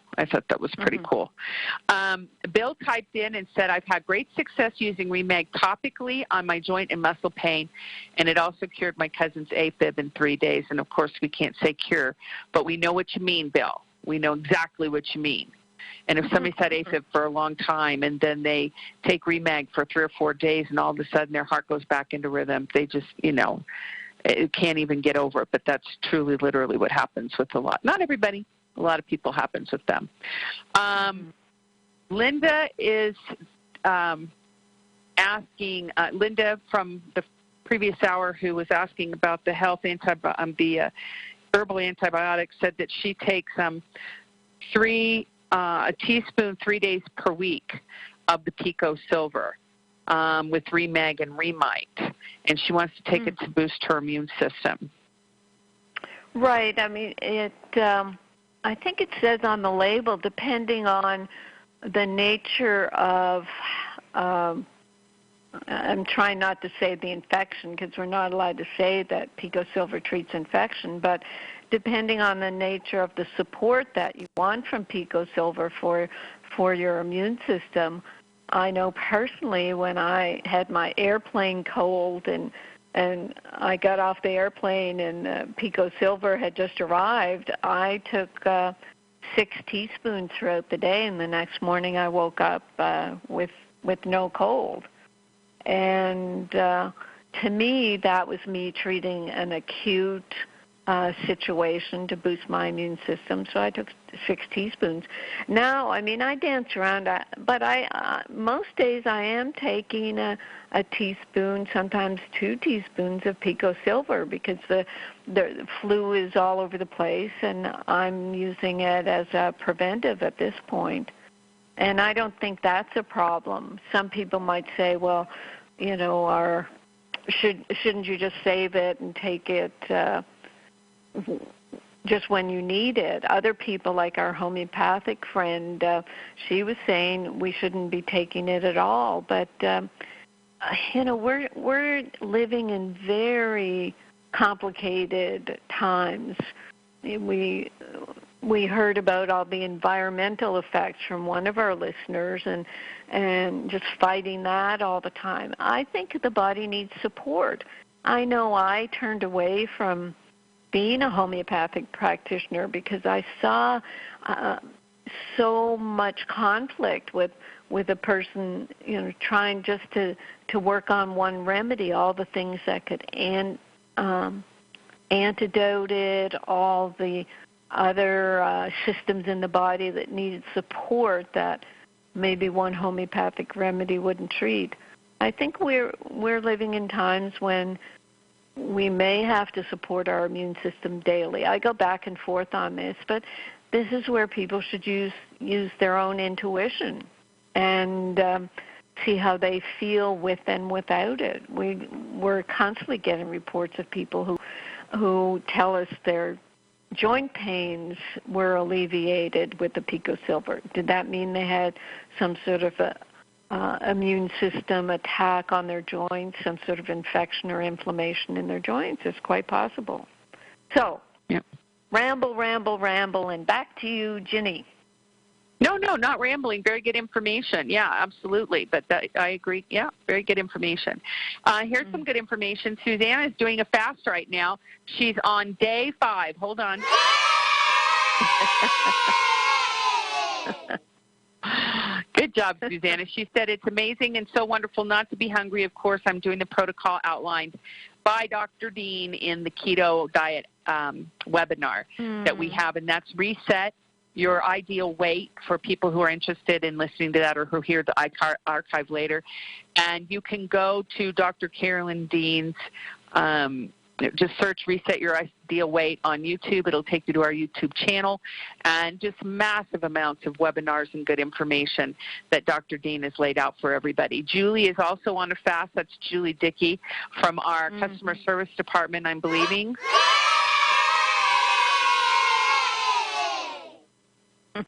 Bill typed in and said, I've had great success using Remag topically on my joint and muscle pain, and it also cured my cousin's AFib in 3 days. And, of course, we can't say cure, but we know what you mean, Bill. We know exactly what you mean. And if somebody's had AFib for a long time and then they take Remag for 3 or 4 days and all of a sudden their heart goes back into rhythm, they just, it can't even get over it. But that's truly, literally what happens with not everybody, a lot of people happens with them. Linda is asking, Linda from the previous hour who was asking about the herbal antibiotics, said that she takes a teaspoon 3 days per week of the Pico Silver with Remag and Remite, and she wants to take it to boost her immune system. Right. I mean, I think it says on the label, depending on the nature of, I'm trying not to say the infection because we're not allowed to say that Pico Silver treats infection, but depending on the nature of the support that you want from Pico Silver for your immune system. I know personally when I had my airplane cold and I got off the airplane and Pico Silver had just arrived, I took 6 teaspoons throughout the day, and the next morning I woke up with no cold. And to me, that was me treating an acute situation to boost my immune system, so I took 6 teaspoons. Now, I mean, I dance around, but most days I am taking a teaspoon, sometimes 2 teaspoons of Pico Silver because the flu is all over the place, and I'm using it as a preventive at this point. And I don't think that's a problem. Some people might say, well, shouldn't you just save it and take it just when you need it? Other people, like our homeopathic friend, she was saying we shouldn't be taking it at all. But we're living in very complicated times. We heard about all the environmental effects from one of our listeners and just fighting that all the time. I think the body needs support. I know I turned away from being a homeopathic practitioner because I saw so much conflict with a person, trying just to work on one remedy, all the things that could antidote it, all the other systems in the body that needed support that maybe one homeopathic remedy wouldn't treat. I think we're living in times when we may have to support our immune system daily. I go back and forth on this, but this is where people should use their own intuition and see how they feel with and without it. We're constantly getting reports of people who tell us their joint pains were alleviated with the Pico Silver. Did that mean they had some sort of immune system attack on their joints, some sort of infection or inflammation in their joints? It's quite possible. So, Ramble, and back to you, Ginny. No, not rambling. Very good information. Yeah, absolutely. But I agree. Yeah, very good information. Here's some good information. Susanna is doing a fast right now. She's on day 5. Hold on. Good job, Susanna. She said it's amazing and so wonderful not to be hungry. Of course, I'm doing the protocol outlined by Dr. Dean in the Keto Diet webinar that we have, and that's Reset Your Ideal Weight for people who are interested in listening to that or who hear the archive later. And you can go to Dr. Carolyn Dean's, just search Reset Your Ideal Weight on YouTube. It'll take you to our YouTube channel, and just massive amounts of webinars and good information that Dr. Dean has laid out for everybody. Julie is also on a fast. That's Julie Dickey from our customer service department, I'm believing.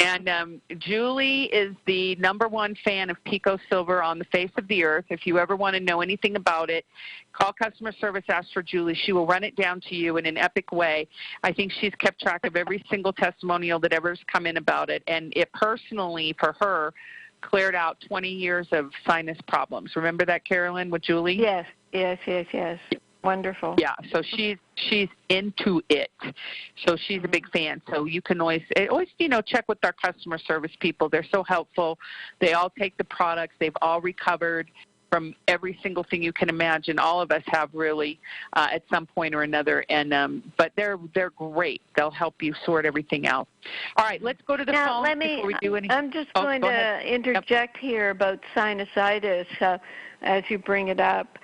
And Julie is the #1 fan of Pico Silver on the face of the earth. If you ever want to know anything about it, call customer service, ask for Julie. She will run it down to you in an epic way. I think she's kept track of every single testimonial that ever's come in about it. And it personally, for her, cleared out 20 years of sinus problems. Remember that, Carolyn, with Julie? Yes. Wonderful. Yeah, so she's into it. So she's a big fan. So you can always check with our customer service people. They're so helpful. They all take the products. They've all recovered from every single thing you can imagine. All of us have really at some point or another. And but they're great. They'll help you sort everything out. All right, let's go to the phone before we do anything. I'm just going to interject here about sinusitis as you bring it up.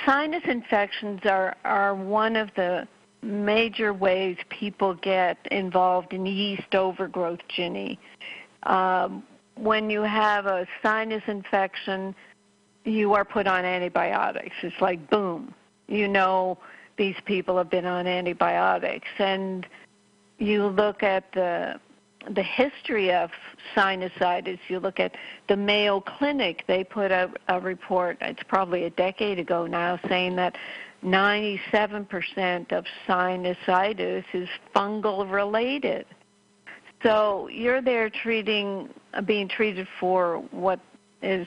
Sinus infections are one of the major ways people get involved in yeast overgrowth, Ginny. When you have a sinus infection, you are put on antibiotics. It's like, boom, these people have been on antibiotics. And you look at the history of sinusitis. You look at the Mayo Clinic, they put out a report, it's probably a decade ago now, saying that 97% of sinusitis is fungal related. So you're there being treated for what is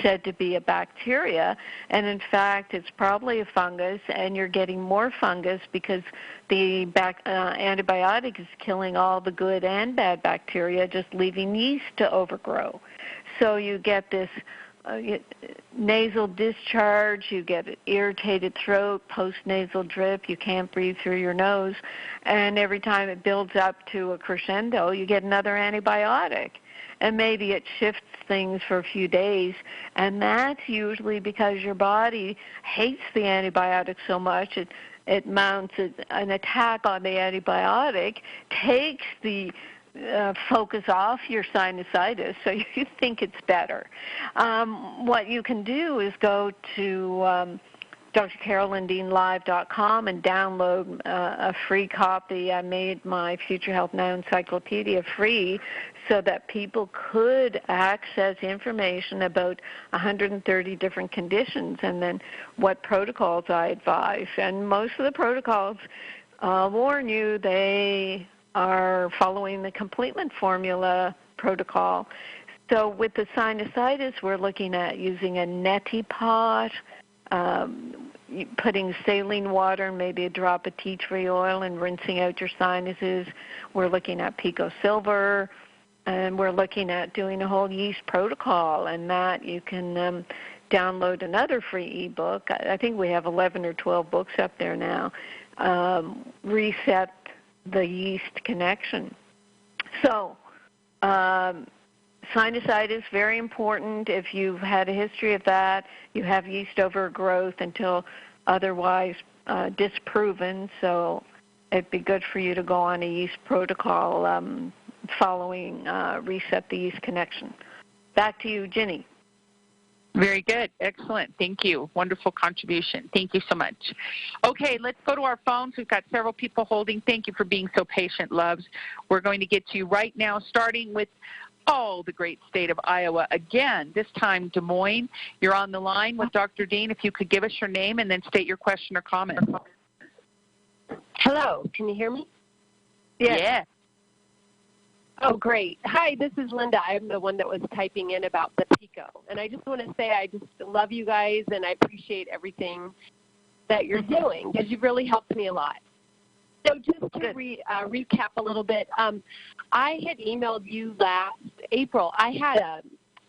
said to be a bacteria, and in fact it's probably a fungus, and you're getting more fungus because the antibiotic is killing all the good and bad bacteria, just leaving yeast to overgrow. So you get this nasal discharge, you get irritated throat, post-nasal drip, you can't breathe through your nose, and every time it builds up to a crescendo, you get another antibiotic. And maybe it shifts things for a few days, and that's usually because your body hates the antibiotic so much it mounts an attack on the antibiotic, takes the focus off your sinusitis, so you think it's better. What you can do is go to drcarolyndeanlive.com and download a free copy. I made my Future Health Now encyclopedia free so that people could access information about 130 different conditions and then what protocols I advise. And most of the protocols warn you they are following the complement formula protocol. So with the sinusitis, we're looking at using a neti pot, putting saline water and maybe a drop of tea tree oil and rinsing out your sinuses. We're looking at Pico Silver, and we're looking at doing a whole yeast protocol, and that you can download another free ebook. I think we have 11 or 12 books up there now. Reset the Yeast Connection. So sinusitis, very important. If you've had a history of that, you have yeast overgrowth until otherwise disproven, so it'd be good for you to go on a yeast protocol following Reset the Yeast Connection. Back to you, Ginny. Very good. Excellent. Thank you. Wonderful contribution. Thank you so much. Okay, let's go to our phones. We've got several people holding. Thank you for being so patient, loves. We're going to get to you right now, starting with the great state of Iowa. Again, this time Des Moines. You're on the line with Dr. Dean. If you could give us your name and then state your question or comment. Hello. Can you hear me? Yes. Yeah. Oh, great. Hi, this is Linda. I'm the one that was typing in about the PICO. And I just want to say I just love you guys, and I appreciate everything that you're doing because you've really helped me a lot. So just to recap a little bit, I had emailed you last April. I had an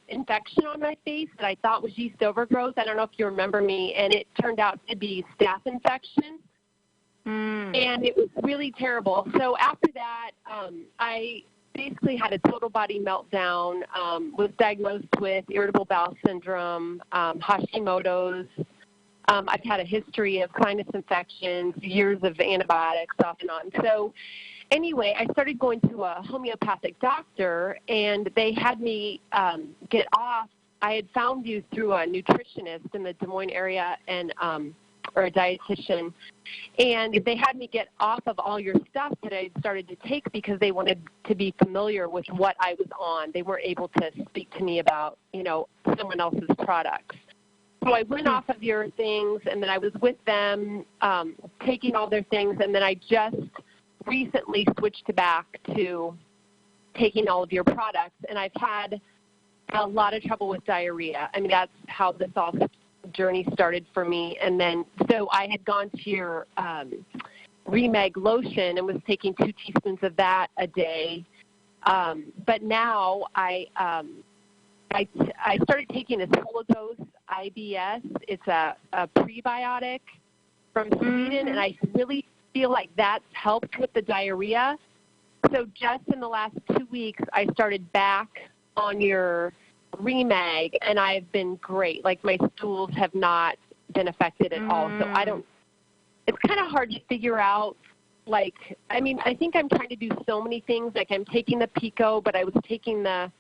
infection on my face that I thought was yeast overgrowth. I don't know if you remember me, and it turned out to be staph infection. And it was really terrible. So after that, I basically had a total body meltdown, was diagnosed with irritable bowel syndrome, Hashimoto's. I've had a history of sinus infections, years of antibiotics off and on. So anyway, I started going to a homeopathic doctor, and they had me get off. I had found you through a nutritionist in the Des Moines area and or a dietitian, and they had me get off of all your stuff that I had started to take because they wanted to be familiar with what I was on. They weren't able to speak to me about, someone else's products. So I went off of your things, and then I was with them taking all their things, and then I just recently switched back to taking all of your products, and I've had a lot of trouble with diarrhea. I mean, that's how this all journey started for me. And then so I had gone to your Remag lotion and was taking 2 teaspoons of that a day. But now I started taking a Solidose IBS. It's a prebiotic from Sweden, and I really feel like that's helped with the diarrhea. So just in the last 2 weeks, I started back on your Remag, and I've been great. Like, my stools have not been affected at all. So it's kind of hard to figure out, I think I'm trying to do so many things. Like, I'm taking the PICO, but I was taking the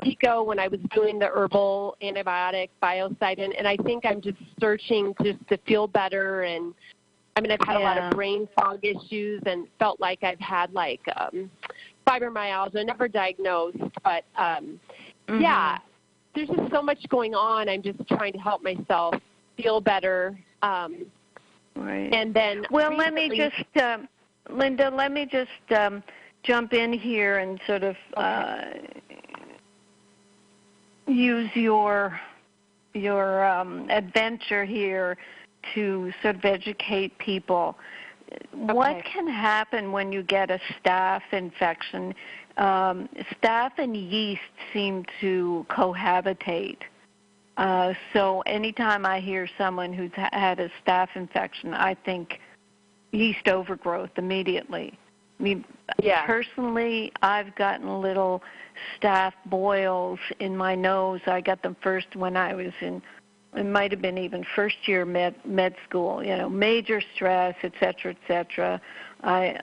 PICO when I was doing the herbal antibiotic biocidin, and I think I'm just searching just to feel better. And I've had a lot of brain fog issues and felt like I've had fibromyalgia, never diagnosed, but there's just so much going on. I'm just trying to help myself feel better. Right. And then let me just, Linda, jump in here and sort of use your adventure here to sort of educate people. Okay. What can happen when you get a staph infection? Staph and yeast seem to cohabitate. So anytime I hear someone who's had a staph infection, I think yeast overgrowth immediately. Personally, I've gotten little staph boils in my nose. I got them first when I was in, it might have been even first year med school, major stress, et cetera, I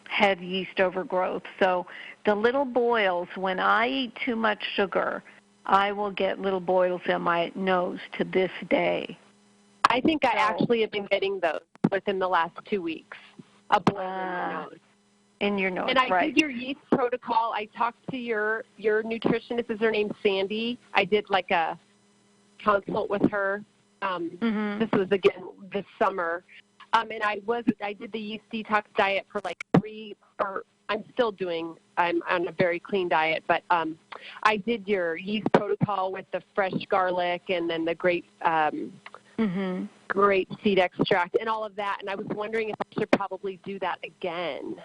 had yeast overgrowth. So the little boils, when I eat too much sugar, I will get little boils in my nose to this day. I think I actually have been getting those within the last 2 weeks. A boil in your nose. In your nose, and I did your yeast protocol. I talked to your nutritionist. Is her name Sandy? I did a consult with her. This was again this summer, and I did the yeast detox diet for 3. Or I'm still doing. I'm on a very clean diet, but I did your yeast protocol with the fresh garlic and then the grape seed extract and all of that. And I was wondering if I should probably do that again.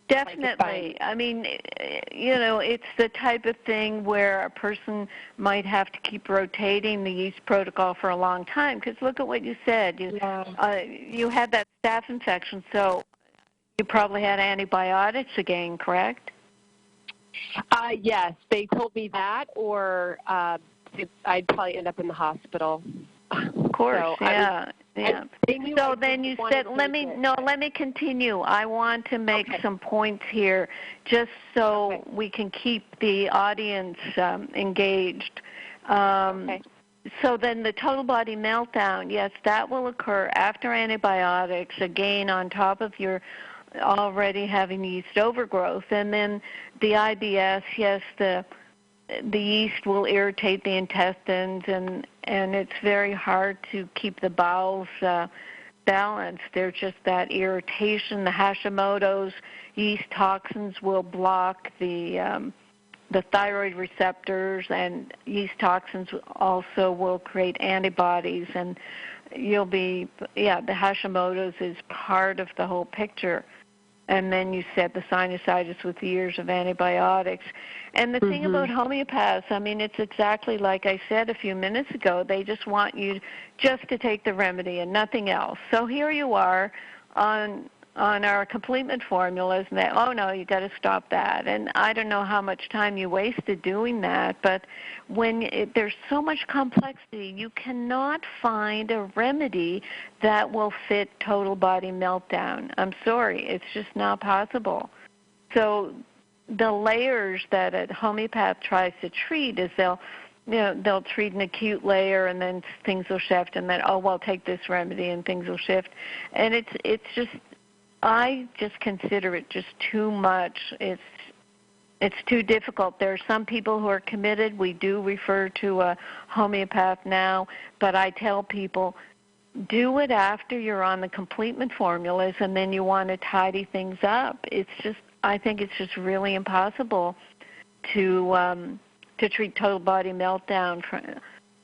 Definitely. It's the type of thing where a person might have to keep rotating the yeast protocol for a long time. Because look at what you said. You had that staph infection, so you probably had antibiotics again, correct? Yes. They told me that, or I'd probably end up in the hospital. Of course, so So then you said, let me continue. I want to make some points here just so we can keep the audience engaged. So then the total body meltdown, yes, that will occur after antibiotics, again on top of your already having yeast overgrowth. And then the IBS, yes, the yeast will irritate the intestines, and it's very hard to keep the bowels balanced. There's just that irritation. The Hashimoto's yeast toxins will block the thyroid receptors, and yeast toxins also will create antibodies, and the Hashimoto's is part of the whole picture. And then you said the sinusitis with years of antibiotics. And the thing about homeopaths, I mean, it's exactly like I said a few minutes ago. They just want you just to take the remedy and nothing else. So here you are on our complement formulas, and they, oh, no, you got to stop that. And I don't know how much time you wasted doing that, but there's so much complexity, you cannot find a remedy that will fit total body meltdown. I'm sorry, it's just not possible. So the layers that a homeopath tries to treat is they'll treat an acute layer, and then things will shift, and then, oh, well, take this remedy and things will shift. And it's just, I just consider it just too much. It's too difficult. There are some people who are committed. We do refer to a homeopath now, but I tell people, do it after you're on the complement formulas, and then you want to tidy things up. I think it's just really impossible to treat total body meltdown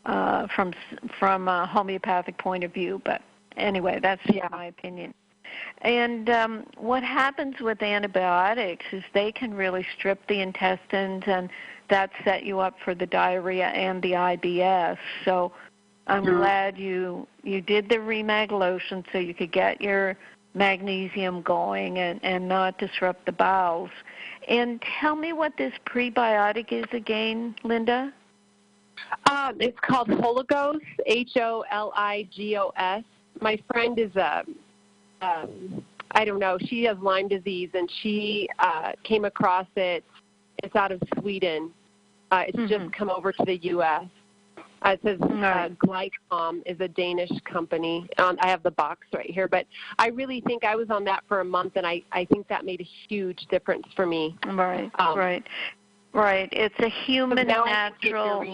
from a homeopathic point of view. But anyway, that's my opinion. And what happens with antibiotics is they can really strip the intestines, and that set you up for the diarrhea and the IBS. So I'm glad you did the Remag lotion so you could get your magnesium going and not disrupt the bowels. And tell me what this prebiotic is again, Linda. It's called Holigos, Holigos. My friend is I don't know, she has Lyme disease, and she came across it. It's out of Sweden. It's just come over to the U.S. It says Glycom is a Danish company. I have the box right here, but I really think I was on that for a month, and I think that made a huge difference for me. Right. It's a human natural.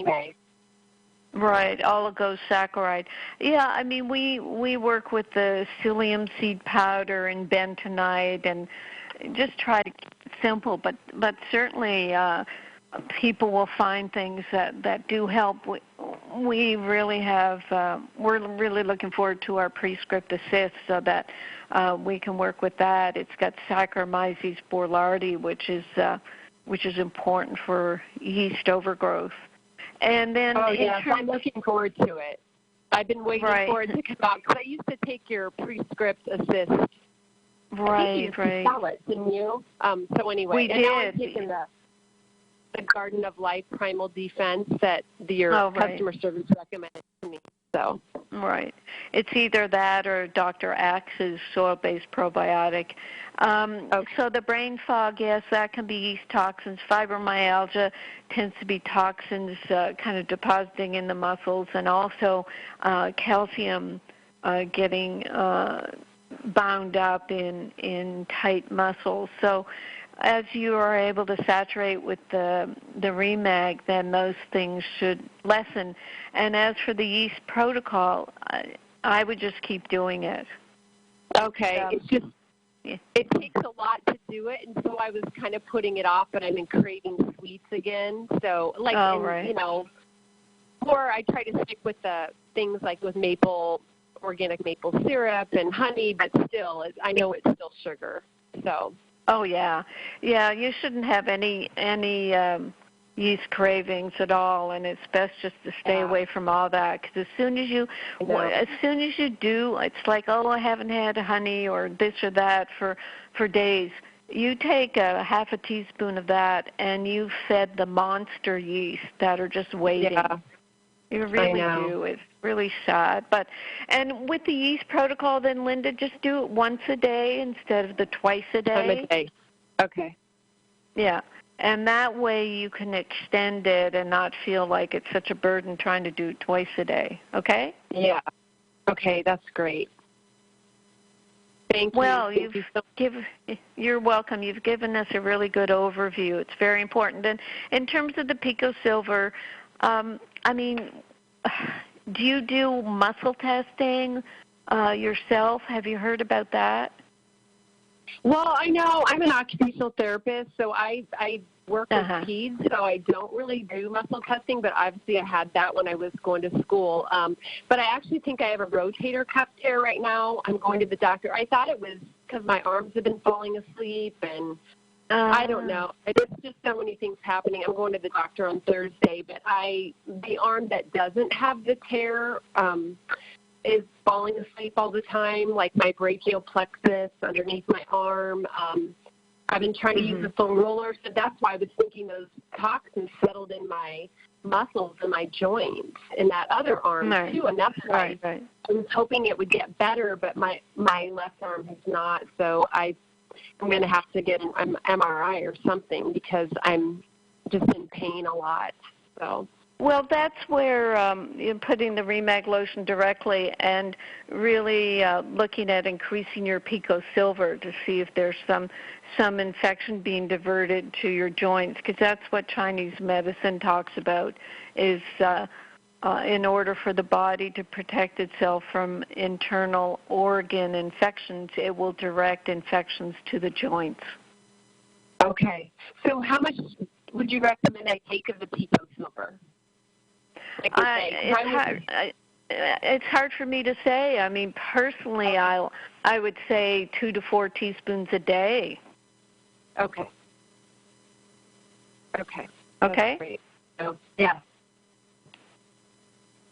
Right, oligosaccharide. Yeah, I mean, we work with the psyllium seed powder and bentonite, and just try to keep it simple. But certainly, people will find things that do help. We really have. We're really looking forward to our Prescript Assist, so that we can work with that. It's got Saccharomyces boulardii, which is important for yeast overgrowth. And then I'm looking forward to it. I've been waiting for it to come out, because I used to take your Prescript Assist. Right. Sell it, didn't you? So anyway, we did. Now I'm taking the Garden of Life Primal Defense that your customer service recommended to me. So it's either that or Dr. Axe's soil-based probiotic. So the brain fog, yes, that can be yeast toxins. Fibromyalgia tends to be toxins kind of depositing in the muscles, and also calcium getting bound up in tight muscles. So as you are able to saturate with the Remag, then those things should lessen. And as for the yeast protocol, I would just keep doing it. Okay. It takes a lot to do it, and so I was kind of putting it off, but I've been craving sweets again. So, or I try to stick with the things like with organic maple syrup and honey, but still, I know it's still sugar. So. Oh yeah. You shouldn't have any yeast cravings at all, and it's best just to stay away from all that. Because as soon as you do, it's like, oh, I haven't had honey or this or that for days. You take a half a teaspoon of that, and you've fed the monster yeast that are just waiting. Yeah. You really do. It's really sad. And with the yeast protocol, then, Linda, just do it once a day instead of the twice a day. Okay. Yeah. And that way you can extend it and not feel like it's such a burden trying to do it twice a day. Okay? Yeah. Okay, that's great. Thank you. Well, you're welcome. You've given us a really good overview. It's very important. And in terms of the Pico Silver, I mean, do you do muscle testing yourself. Have you heard about that? Well, I know I'm an occupational therapist, so I work with peds, so I don't really do muscle testing, but obviously I had that when I was going to school. But I actually think I have a rotator cuff tear right now. I'm going to the doctor. I thought it was because my arms have been falling asleep, and I don't know. It's just so many things happening. I'm going to the doctor on Thursday, but the arm that doesn't have the tear is falling asleep all the time, like my brachial plexus underneath my arm. I've been trying to use the foam roller, so that's why I was thinking those toxins settled in my muscles and my joints in that other arm, too, and that's why I was hoping it would get better, but my left arm has not, so I'm going to have to get an MRI or something because I'm just in pain a lot, so... Well, that's where putting the Remag lotion directly and really looking at increasing your Pico Silver to see if there's some infection being diverted to your joints, because that's what Chinese medicine talks about, is in order for the body to protect itself from internal organ infections, it will direct infections to the joints. Okay. So how much would you recommend I take of the Pico Silver? It's hard for me to say. I mean, personally, I would say 2 to 4 teaspoons a day. Okay. Okay. Okay. Great. So, yeah.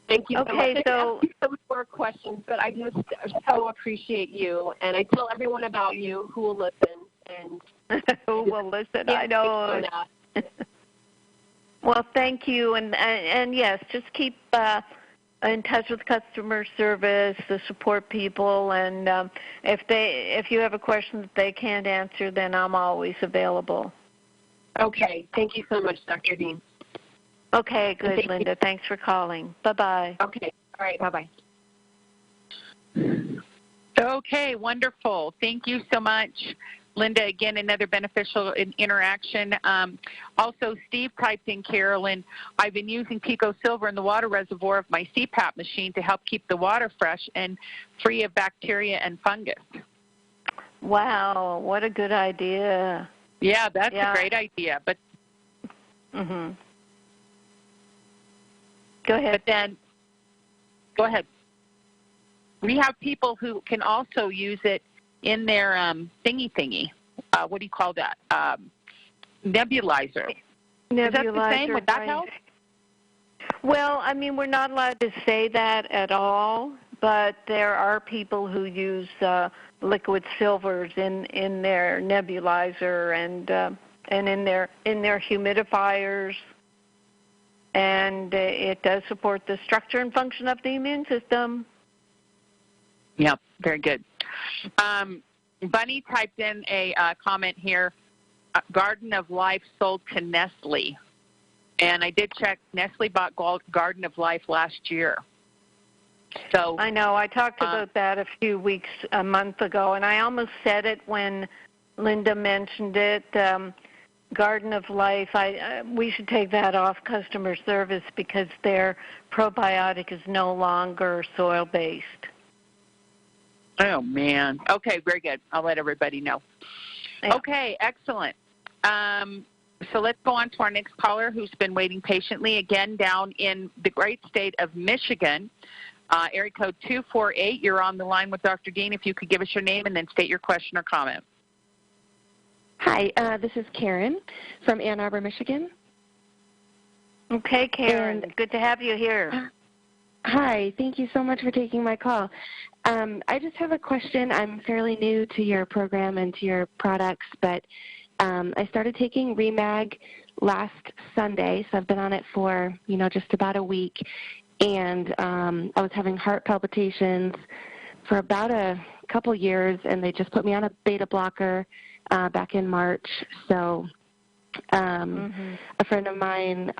Thank you so much. So many more questions, but I just so appreciate you, and I tell everyone about you who will listen. And who will listen? I know. Well, thank you, and yes, just keep in touch with customer service, the support people, and if you have a question that they can't answer, then I'm always available. Okay, thank you so much, Dr. Dean. Okay, good, Linda. Thanks for calling. Bye-bye. Okay, all right, bye-bye. Okay, wonderful. Thank you so much, Linda. Again, another beneficial interaction. Also, Steve typed in, Carolyn, I've been using Pico Silver in the water reservoir of my CPAP machine to help keep the water fresh and free of bacteria and fungus. Wow, what a good idea. Yeah, that's a great idea. But Go ahead. But then, go ahead. We have people who can also use it in their thingy. What do you call that? Nebulizer. Is that the same? Would that help? Well, I mean, we're not allowed to say that at all, but there are people who use liquid silvers in their nebulizer and in their humidifiers, and it does support the structure and function of the immune system. Yep, very good. Bunny typed in a comment here, Garden of Life sold to Nestle. And I did check, Nestle bought Garden of Life last year. So I know, I talked about that a month ago, and I almost said it when Linda mentioned it. Garden of Life, we should take that off customer service because their probiotic is no longer soil-based. Oh, man. Okay, very good. I'll let everybody know. Yeah. Okay, excellent. So let's go on to our next caller who's been waiting patiently, again, down in the great state of Michigan. Area code 248. You're on the line with Dr. Dean. If you could give us your name and then state your question or comment. Hi, this is Karen from Ann Arbor, Michigan. Okay, Karen. Good to have you here. Hi, thank you so much for taking my call. I just have a question. I'm fairly new to your program and to your products, but I started taking Remag last Sunday, so I've been on it for, just about a week, and I was having heart palpitations for about a couple years, and they just put me on a beta blocker back in March. So a friend of mine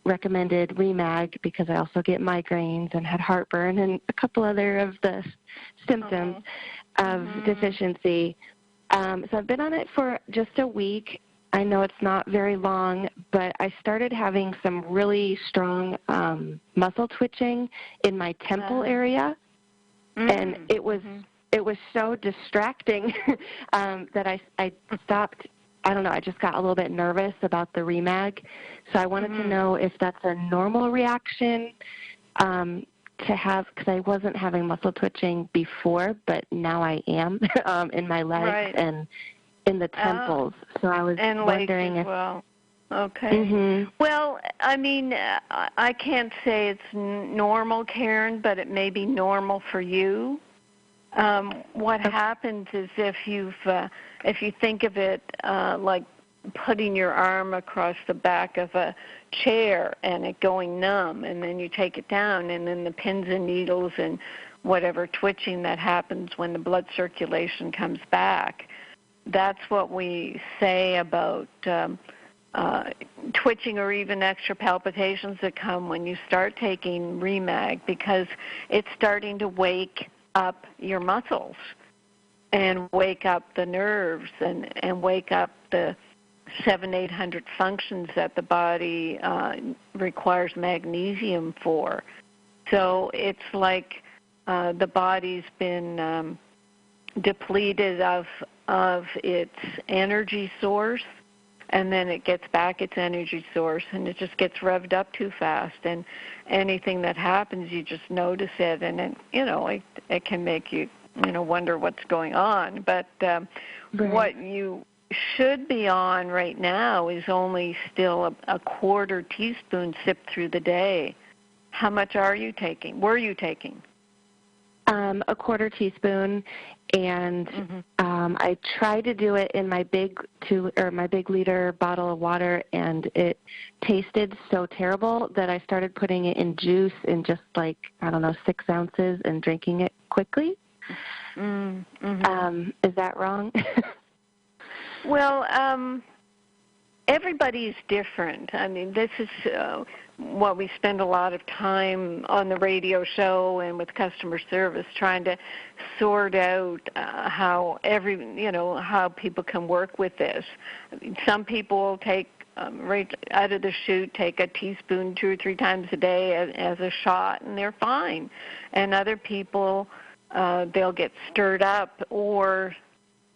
recommended Remag because I also get migraines and had heartburn and a couple other of the symptoms of deficiency. So I've been on it for just a week. I know it's not very long, but I started having some really strong muscle twitching in my temple area. and it was so distracting that I stopped. I don't know, I just got a little bit nervous about the Remag. So I wanted to know if that's a normal reaction to have, because I wasn't having muscle twitching before, but now I am in my legs and in the temples. So I was wondering if... well. Okay. Well, I mean, I can't say it's normal, Karen, but it may be normal for you. What happens is if you think of it like putting your arm across the back of a chair and it going numb, and then you take it down, and then the pins and needles and whatever twitching that happens when the blood circulation comes back, that's what we say about twitching or even extra palpitations that come when you start taking Remag, because it's starting to wake up your muscles and wake up the nerves and wake up the 700-800 functions that the body requires magnesium for. So it's like the body's been depleted of its energy source, and then it gets back its energy source, and it just gets revved up too fast. And anything that happens, you just notice it, and it can make you wonder what's going on. But what you should be on right now is only still a quarter teaspoon sipped through the day. How much are you taking? Were you taking? A quarter teaspoon, and I tried to do it in my big liter bottle of water, and it tasted so terrible that I started putting it in juice in just 6 ounces and drinking it quickly. Is that wrong? Well, everybody's different. I mean, this is what we spend a lot of time on the radio show and with customer service, trying to sort out how people can work with this. I mean, some people will take right out of the chute, take a teaspoon 2 or 3 times a day as a shot, and they're fine. And other people, they'll get stirred up, or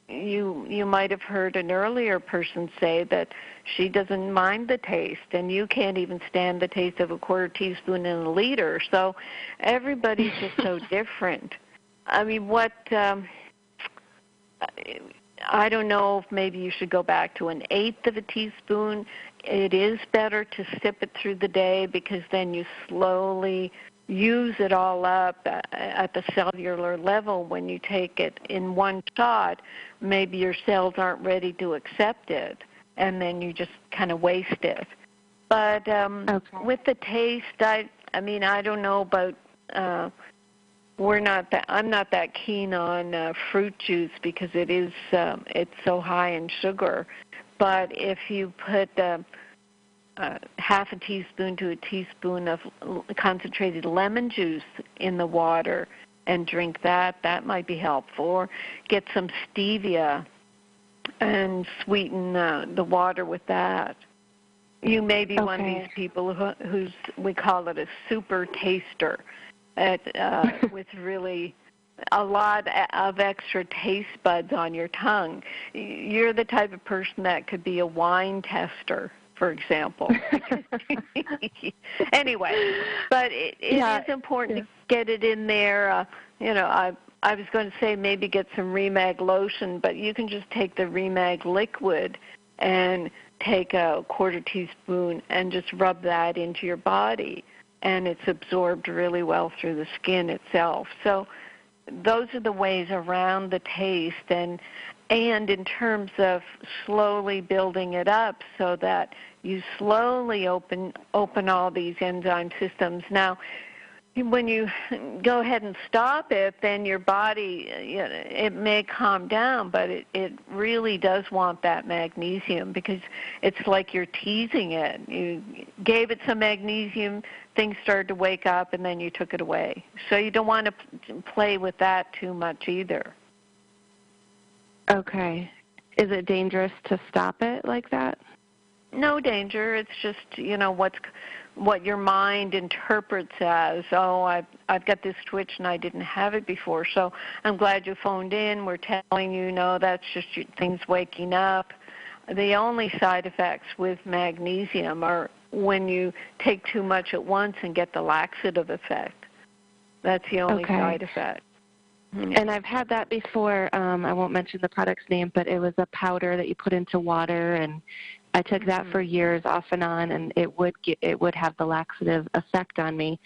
you might have heard an earlier person say that she doesn't mind the taste, and you can't even stand the taste of a quarter teaspoon in a liter. So everybody's just so different. I mean, I don't know if maybe you should go back to 1/8 of a teaspoon. It is better to sip it through the day, because then you slowly use it all up at the cellular level. When you take it in one shot, maybe your cells aren't ready to accept it, and then you just kind of waste it. But with the taste, I don't know about. I'm not that keen on fruit juice, because it's so high in sugar. But if you put half a teaspoon to a teaspoon of concentrated lemon juice in the water and drink that might be helpful. Or get some stevia and sweeten the water with that. You may be one of these people who's, we call it a super taster, with really a lot of extra taste buds on your tongue. You're the type of person that could be a wine tester, for example. Anyway, but it is important to get it in there. I was going to say maybe get some Remag lotion, but you can just take the Remag liquid and take a quarter teaspoon and just rub that into your body, and it's absorbed really well through the skin itself. So those are the ways around the taste, and in terms of slowly building it up so that you slowly open all these enzyme systems. Now, when you go ahead and stop it, then your body, it may calm down, but it really does want that magnesium, because it's like you're teasing it. You gave it some magnesium, things started to wake up, and then you took it away. So you don't want to play with that too much either. Okay. Is it dangerous to stop it like that? No danger. It's just, what your mind interprets as, I've got this twitch and I didn't have it before. So I'm glad you phoned in. We're telling you, no, that's just things waking up. The only side effects with magnesium are when you take too much at once and get the laxative effect. That's the only side effect. And I've had that before. I won't mention the product's name, but it was a powder that you put into water, and I took that for years off and on, and it would have the laxative effect on me.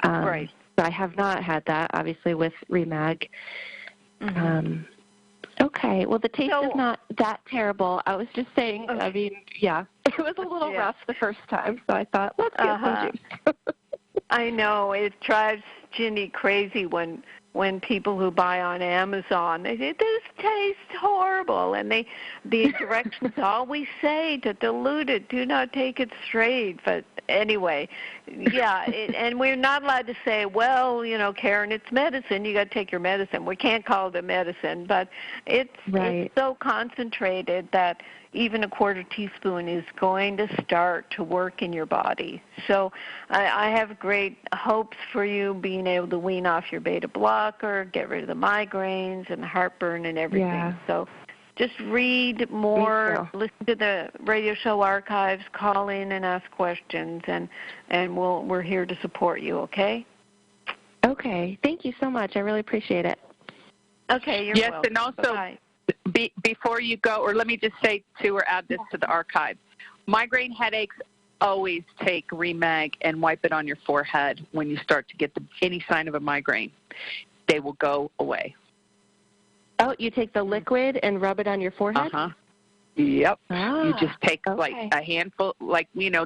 Right. So I have not had that, obviously, with Remag. Okay. Well, the taste is not that terrible. I was just saying, I mean, yeah, it was a little rough the first time, so I thought, let's get some juice. I know. It drives Ginny crazy when people who buy on Amazon, they say, this tastes horrible, and the directions always say to dilute it, do not take it straight. But anyway, and we're not allowed to say, well, Karen, it's medicine, you got to take your medicine. We can't call it a medicine, but it's so concentrated that even a quarter teaspoon is going to start to work in your body. So I have great hopes for you being able to wean off your beta blocker, get rid of the migraines and the heartburn and everything. Yeah. So just read more, listen to the radio show archives, call in and ask questions, and we're here to support you, okay? Okay. Thank you so much. I really appreciate it. Okay, you're welcome. Yes, and also, bye. Before you go, or let me just say too, or add this to the archive, migraine headaches, always take Remag and wipe it on your forehead when you start to get any sign of a migraine. They will go away. Oh, you take the liquid and rub it on your forehead? Yep. Ah, you just take like a handful,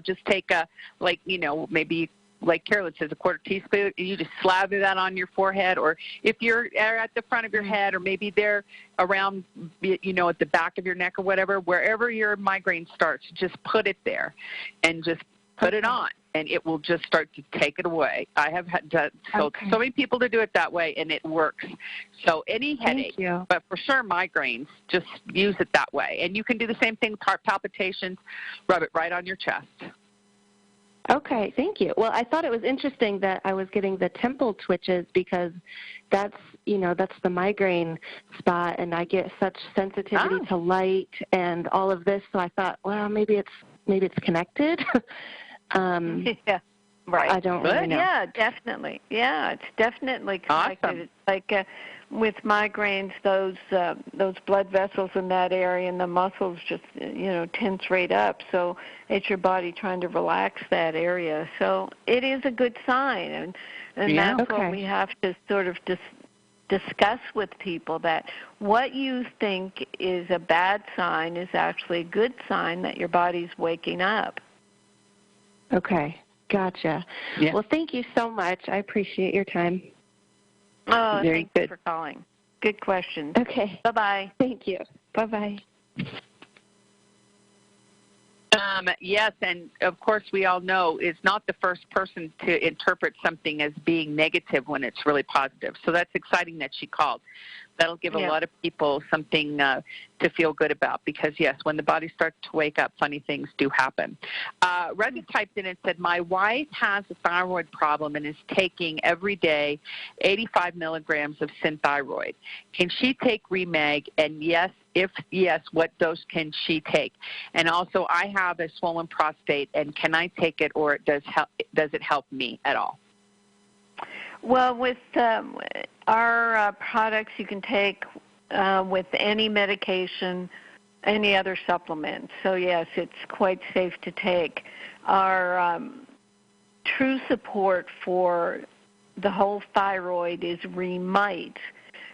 just take maybe like Carolyn says, a quarter teaspoon, and you just slather that on your forehead, or if you're at the front of your head, or maybe they're around, at the back of your neck or whatever, wherever your migraine starts, just put it there and just put it on, and it will just start to take it away. I have had so many people to do it that way, and it works. So any headache, but for sure migraines, just use it that way. And you can do the same thing with heart palpitations, rub it right on your chest. Okay, thank you. Well, I thought it was interesting that I was getting the temple twitches because that's the migraine spot, and I get such sensitivity to light and all of this. So I thought, well, maybe it's connected. Yeah, right. I don't really know. Yeah, definitely. Yeah, it's definitely connected. Awesome. It's like with migraines, those blood vessels in that area and the muscles just tense right up. So it's your body trying to relax that area. So it is a good sign, and that's what we have to sort of discuss with people, that what you think is a bad sign is actually a good sign that your body's waking up. Okay, gotcha. Yeah. Well, thank you so much. I appreciate your time. Oh, thank you for calling. Good questions. Okay. Bye-bye. Thank you. Bye-bye. Yes, and of course we all know it's not the first person to interpret something as being negative when it's really positive. So that's exciting that she called. That'll give a lot of people something to feel good about, because, yes, when the body starts to wake up, funny things do happen. Reza typed in and said, my wife has a thyroid problem and is taking every day 85 milligrams of Synthyroid. Can she take Remag? And if yes, what dose can she take? And also, I have a swollen prostate, and can I take it, or does it help me at all? Well, with our products, you can take with any medication, any other supplement. So, yes, it's quite safe to take. Our true support for the whole thyroid is Remite.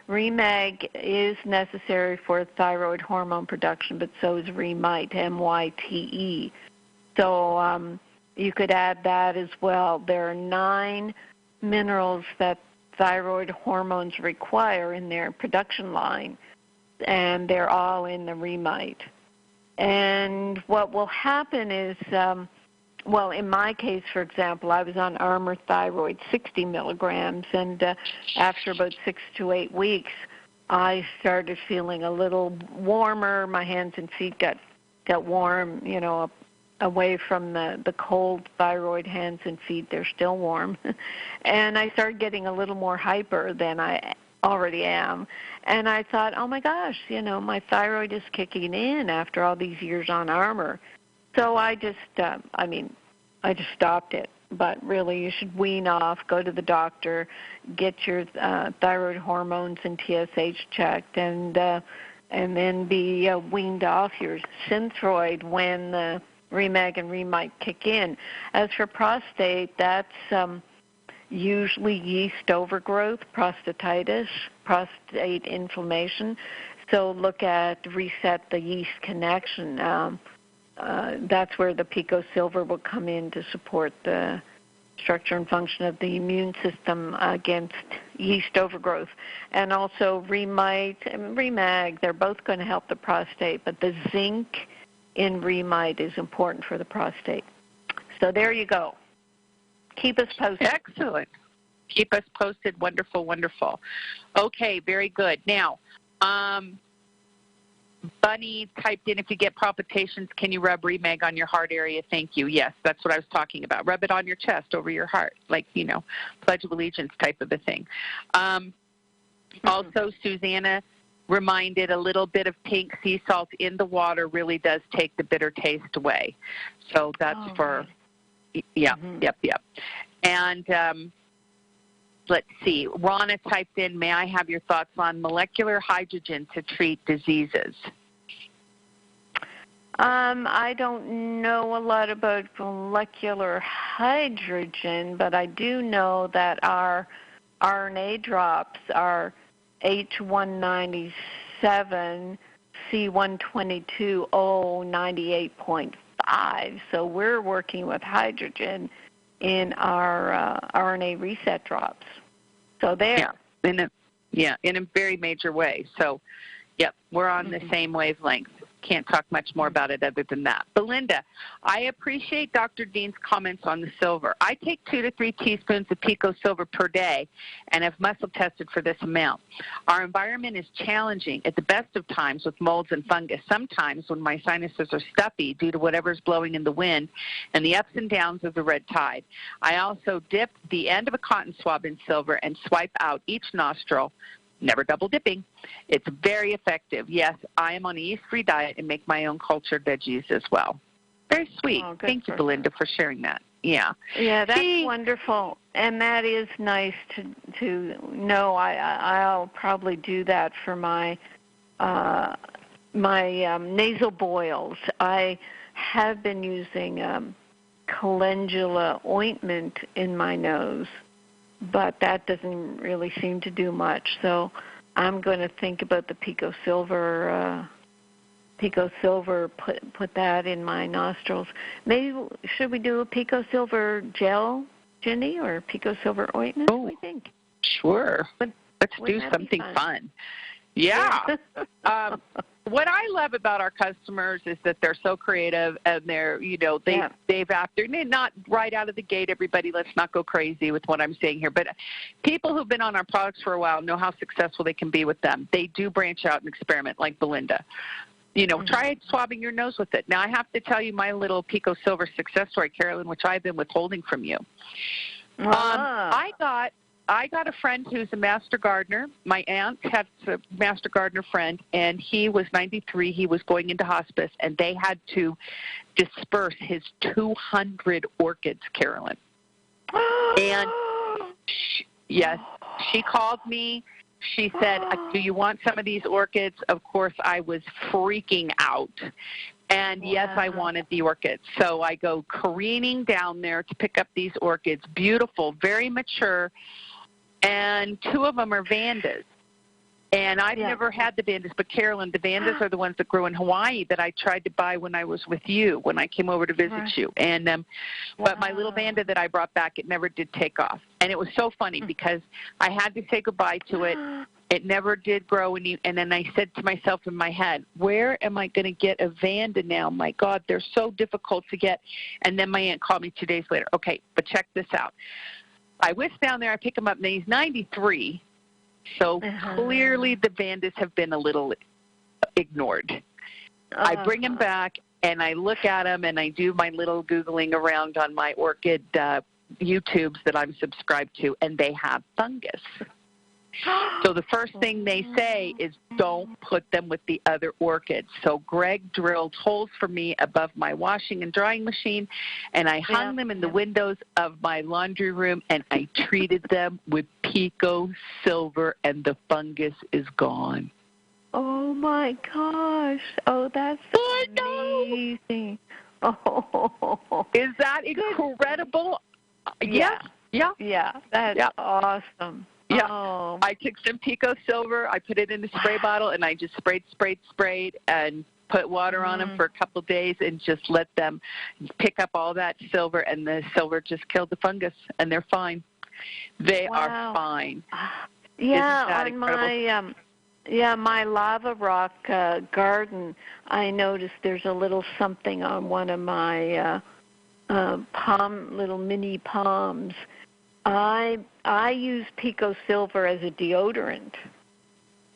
Remag is necessary for thyroid hormone production, but so is Remite, M-Y-T-E. So you could add that as well. There are 9 minerals that thyroid hormones require in their production line, and they're all in the Remite. And what will happen is, in my case, for example, I was on Armour Thyroid 60 milligrams, and after about 6 to 8 weeks, I started feeling a little warmer. My hands and feet got warm, away from the cold thyroid hands and feet. They're still warm. And I started getting a little more hyper than I already am. And I thought, oh, my gosh, my thyroid is kicking in after all these years on Armor. So I just stopped it. But really, you should wean off, go to the doctor, get your thyroid hormones and TSH checked, and then be weaned off your Synthroid when the Remag and Remite kick in. As for prostate, that's usually yeast overgrowth, prostatitis, prostate inflammation. So look at Reset the Yeast Connection. That's where the Pico Silver will come in to support the structure and function of the immune system against yeast overgrowth. And also Remite and Remag, they're both going to help the prostate, but the zinc in Remite is important for the prostate. So there you go. Keep us posted. Excellent. Keep us posted. Wonderful, wonderful. Okay, very good. Now, Bunny typed in, if you get palpitations, can you rub Remag on your heart area? Thank you. Yes, that's what I was talking about. Rub it on your chest over your heart, like, Pledge of Allegiance type of a thing. Also, Susanna reminded, a little bit of pink sea salt in the water really does take the bitter taste away. So that's yep. And let's see, Rana typed in, may I have your thoughts on molecular hydrogen to treat diseases? I don't know a lot about molecular hydrogen, but I do know that our RNA drops are H197 C122 98.5. So we're working with hydrogen in our RNA reset drops. So there. Yeah, in a very major way. So, yep, we're on the same wavelength. Can't talk much more about it other than that. Belinda, I appreciate Dr. Dean's comments on the silver. I take 2 to 3 teaspoons of Pico Silver per day and have muscle tested for this amount. Our environment is challenging at the best of times with molds and fungus. Sometimes when my sinuses are stuffy due to whatever's blowing in the wind and the ups and downs of the red tide. I also dip the end of a cotton swab in silver and swipe out each nostril, never double dipping. It's very effective. Yes, I am on a yeast-free diet and make my own cultured veggies as well. Very sweet. Thank you, Belinda, for sharing that. Yeah. Yeah, that's wonderful. And that is nice to know. I'll probably do that for my nasal boils. I have been using calendula ointment in my nose, but that doesn't really seem to do much. So I'm going to think about the Pico Silver. Put that in my nostrils. Maybe should we do a Pico Silver gel, Ginny, or Pico Silver ointment? What do you think? Sure. Let's do something fun. Yeah. What I love about our customers is that they're so creative, and they've after, not right out of the gate, everybody, let's not go crazy with what I'm saying here, but people who've been on our products for a while know how successful they can be with them. They do branch out and experiment like Belinda. Try swabbing your nose with it. Now, I have to tell you my little Pico Silver success story, Carolyn, which I've been withholding from you. I got a friend who's a master gardener. My aunt had a master gardener friend, and he was 93. He was going into hospice, and they had to disperse his 200 orchids, Carolyn. And she called me. She said, do you want some of these orchids? Of course, I was freaking out. And yes, I wanted the orchids. So I go careening down there to pick up these orchids. Beautiful, very mature. And 2 of them are Vandas. And I've never had the Vandas, but Carolyn, the Vandas are the ones that grew in Hawaii that I tried to buy when I was with you, when I came over to visit you. And but my little Vanda that I brought back, it never did take off. And it was so funny because I had to say goodbye to it. It never did grow. And then I said to myself in my head, where am I going to get a Vanda now? My God, they're so difficult to get. And then my aunt called me 2 days later. Okay, but check this out. I whisked down there, I pick him up, and he's 93, so clearly the Vandas have been a little ignored. I bring him back, and I look at them and I do my little Googling around on my orchid YouTubes that I'm subscribed to, and they have fungus. So the first thing they say is don't put them with the other orchids. So Greg drilled holes for me above my washing and drying machine, and I hung them in the windows of my laundry room, and I treated them with Pico Silver, and the fungus is gone. Oh, my gosh. Oh, that's amazing. Oh. Is that incredible? Yeah. Yeah. Yeah, that's awesome. Yeah, oh. I took some Pico Silver, I put it in a spray bottle, and I just sprayed, and put water on them for a couple of days and just let them pick up all that silver, and the silver just killed the fungus, and they're fine. They are fine. Yeah, on incredible? my lava rock garden, I noticed there's a little something on one of my little mini palms. I use Pico Silver as a deodorant.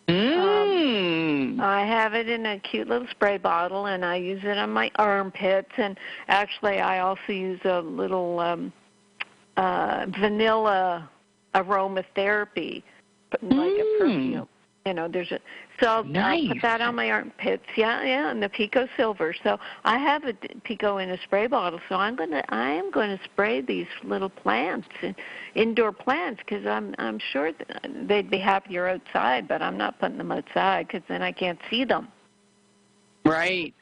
I have it in a cute little spray bottle, and I use it on my armpits. And actually, I also use a little vanilla aromatherapy, like a perfume. So I'll put that on my armpits. Yeah, and the Pico Silver. So I have a Pico in a spray bottle. So I am going to spray these little plants, indoor plants, because I'm sure they'd be happier outside. But I'm not putting them outside because then I can't see them. Right.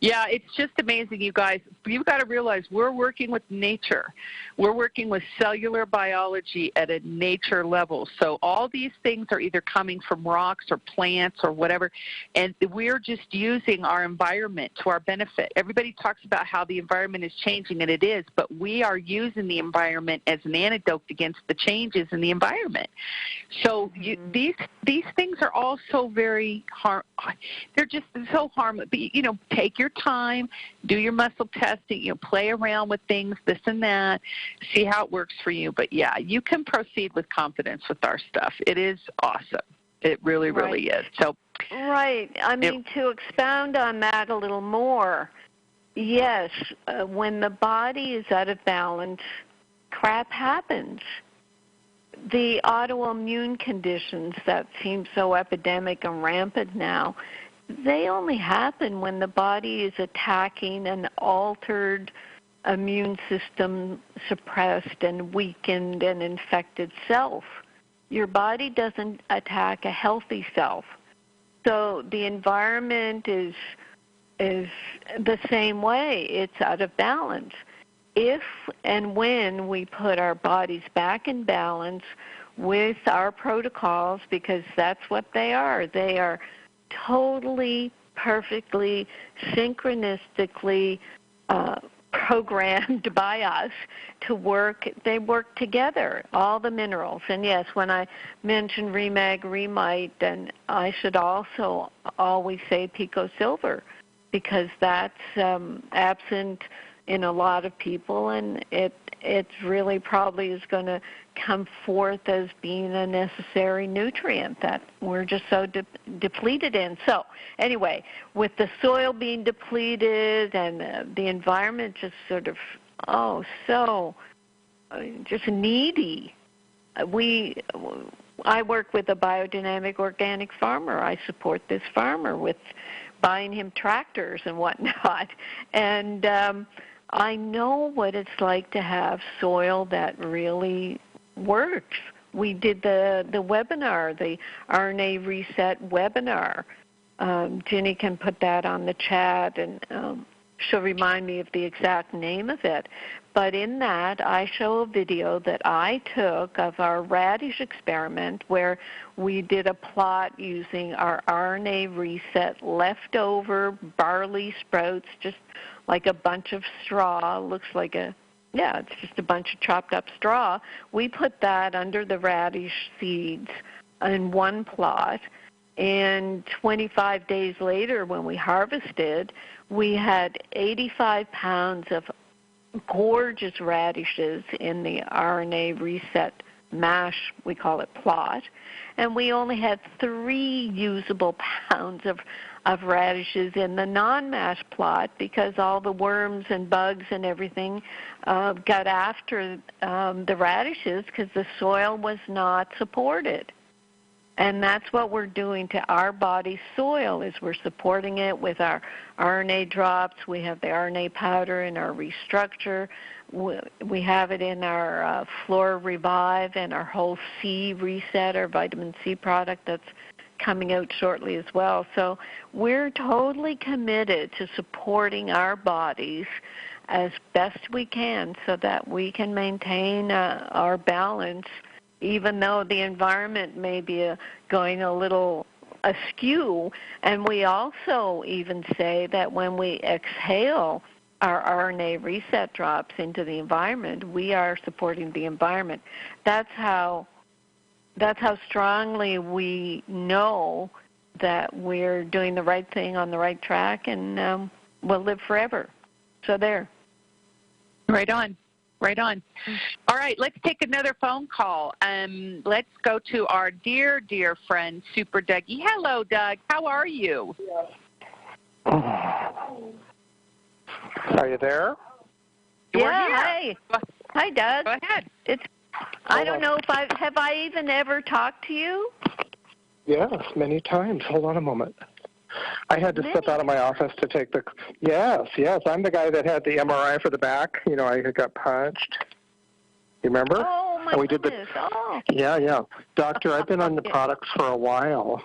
Yeah, it's just amazing, you guys. You've got to realize we're working with nature. We're working with cellular biology at a nature level. So all these things are either coming from rocks or plants or whatever, and we're just using our environment to our benefit. Everybody talks about how the environment is changing, and it is, but we are using the environment as an antidote against the changes in the environment. So these things are also very they're just so harmless. Take your time, do your muscle testing, play around with things, this and that, see how it works for you. But, yeah, you can proceed with confidence with our stuff. It is awesome. It really, really is. So, right. I mean, to expound on that a little more, yes, when the body is out of balance, crap happens. The autoimmune conditions that seem so epidemic and rampant now, they only happen when the body is attacking an altered immune system, suppressed and weakened and infected self. Your body doesn't attack a healthy self. So the environment is the same way. It's out of balance. If and when we put our bodies back in balance with our protocols, because that's what they are totally, perfectly, synchronistically programmed by us to work. They work together, all the minerals. And yes, when I mention Remag, Remite, then I should also always say Pico Silver, because that's absent in a lot of people, and it really probably is going to come forth as being a necessary nutrient that we're just so depleted in. So anyway, with the soil being depleted and the environment just sort of, just needy, I work with a biodynamic organic farmer. I support this farmer with buying him tractors and whatnot. And I know what it's like to have soil that really works. We did the webinar, the RNA Reset webinar. Ginny can put that on the chat, and she'll remind me of the exact name of it. But in that, I show a video that I took of our radish experiment where we did a plot using our RNA Reset leftover barley sprouts, just like a bunch of straw. Looks like it's just a bunch of chopped up straw. We put that under the radish seeds in one plot, and 25 days later when we harvested, we had 85 pounds of gorgeous radishes in the RNA Reset mash, we call it plot, and we only had 3 usable pounds of of radishes in the non-mash plot because all the worms and bugs and everything got after the radishes because the soil was not supported. And that's what we're doing to our body's soil is we're supporting it with our RNA drops. We have the RNA powder in our Restructure. We have it in our Flora Revive and our whole C Reset, our vitamin C product that's coming out shortly as well. So we're totally committed to supporting our bodies as best we can so that we can maintain our balance, even though the environment may be going a little askew. And we also even say that when we exhale our RNA reset drops into the environment, we are supporting the environment. That's how strongly we know that we're doing the right thing on the right track and we'll live forever. So there. Right on. Right on. All right, let's take another phone call. Let's go to our dear, dear friend, Super Dougie. Hello, Doug. How are you? Are you there? Yeah, hi. Hi, Doug. Go ahead. I don't know if I even ever talked to you? Yes, many times. Hold on a moment. I had to step out of my office to take the... Yes, I'm the guy that had the MRI for the back. You know, I got punched. You remember? Oh, my goodness. Yeah. Doctor, I've been on the products for a while.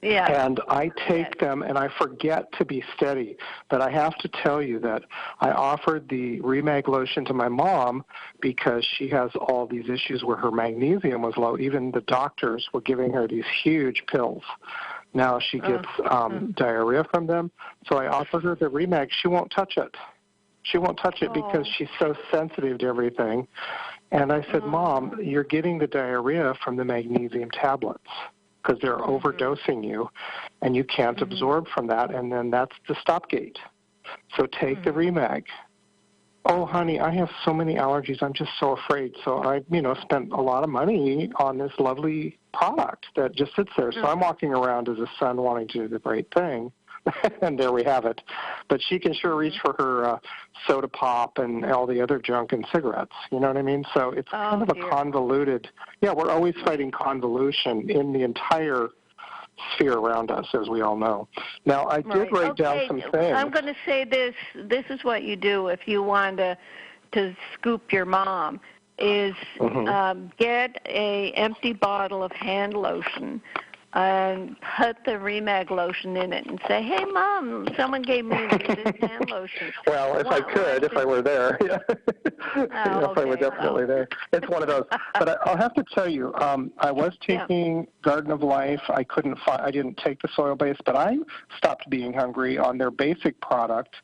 Yeah. And I take them, and I forget to be steady. But I have to tell you that I offered the Remag lotion to my mom because she has all these issues where her magnesium was low. Even the doctors were giving her these huge pills. Now she gets diarrhea from them. So I offered her the Remag. She won't touch it. She won't touch it because she's so sensitive to everything. And I said, Mom, you're getting the diarrhea from the magnesium tablets because they're overdosing you, and you can't absorb from that, and then that's the stopgate. So take the Remag. Oh, honey, I have so many allergies. I'm just so afraid. So I, spent a lot of money on this lovely product that just sits there. So I'm walking around as a son wanting to do the right thing, and there we have it. But she can sure reach for her soda pop and all the other junk and cigarettes. You know what I mean? So it's kind of a convoluted. Yeah, we're always fighting convolution in the entire sphere around us, as we all know. Now, I did write down some things. I'm going to say this. This is what you do if you want to scoop your mom, is get a empty bottle of hand lotion and put the Remag lotion in it and say, hey, Mom, someone gave me this hand lotion. Well, if I could, if I were there. Yeah. If I were definitely there. It's one of those. But I'll have to tell you, I was taking Garden of Life. I didn't take the soil base, but I stopped being hungry on their basic product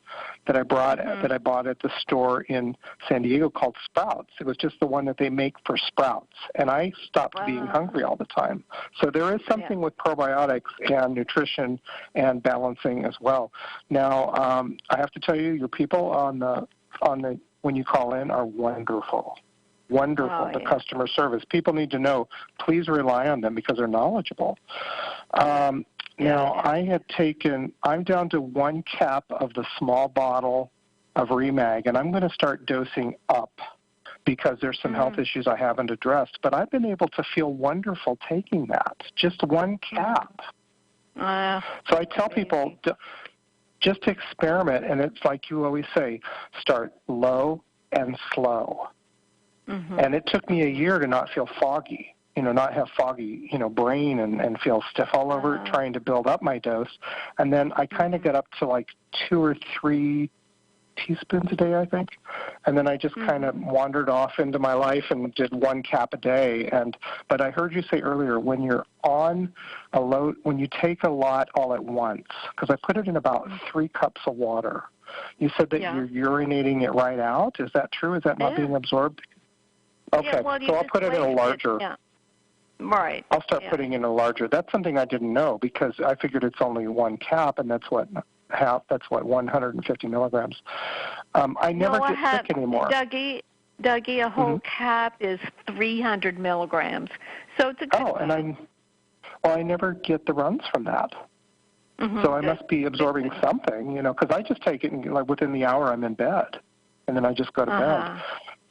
that I bought at the store in San Diego called Sprouts. It was just the one that they make for sprouts. And I stopped being hungry all the time. So there is something with probiotics and nutrition and balancing as well. Now, I have to tell you, your people on the when you call in are wonderful. Wonderful, the customer service. People need to know, please rely on them because they're knowledgeable. Now, I'm down to 1 cap of the small bottle of Remag, and I'm going to start dosing up because there's some health issues I haven't addressed. But I've been able to feel wonderful taking that, just 1 cap. So I tell people, just experiment, and it's like you always say, start low and slow. And it took me a year to not feel foggy, not have foggy, brain and feel stiff all over trying to build up my dose. And then I kind of got up to like 2 or 3 teaspoons a day, I think. And then I just kind of wandered off into my life and did 1 cap a day. But I heard you say earlier, when you're on a load, when you take a lot all at once, because I put it in about 3 cups of water, you said that you're urinating it right out. Is that true? Is that not being absorbed? Okay, so I'll put it in a larger. Right. I'll start putting in a larger. That's something I didn't know because I figured it's only 1 cap, and that's what 150 milligrams. I never get sick anymore. Dougie, a whole cap is 300 milligrams. So it's a good and I never get the runs from that. So I must be absorbing something, because I just take it and like within the hour I'm in bed, and then I just go to bed.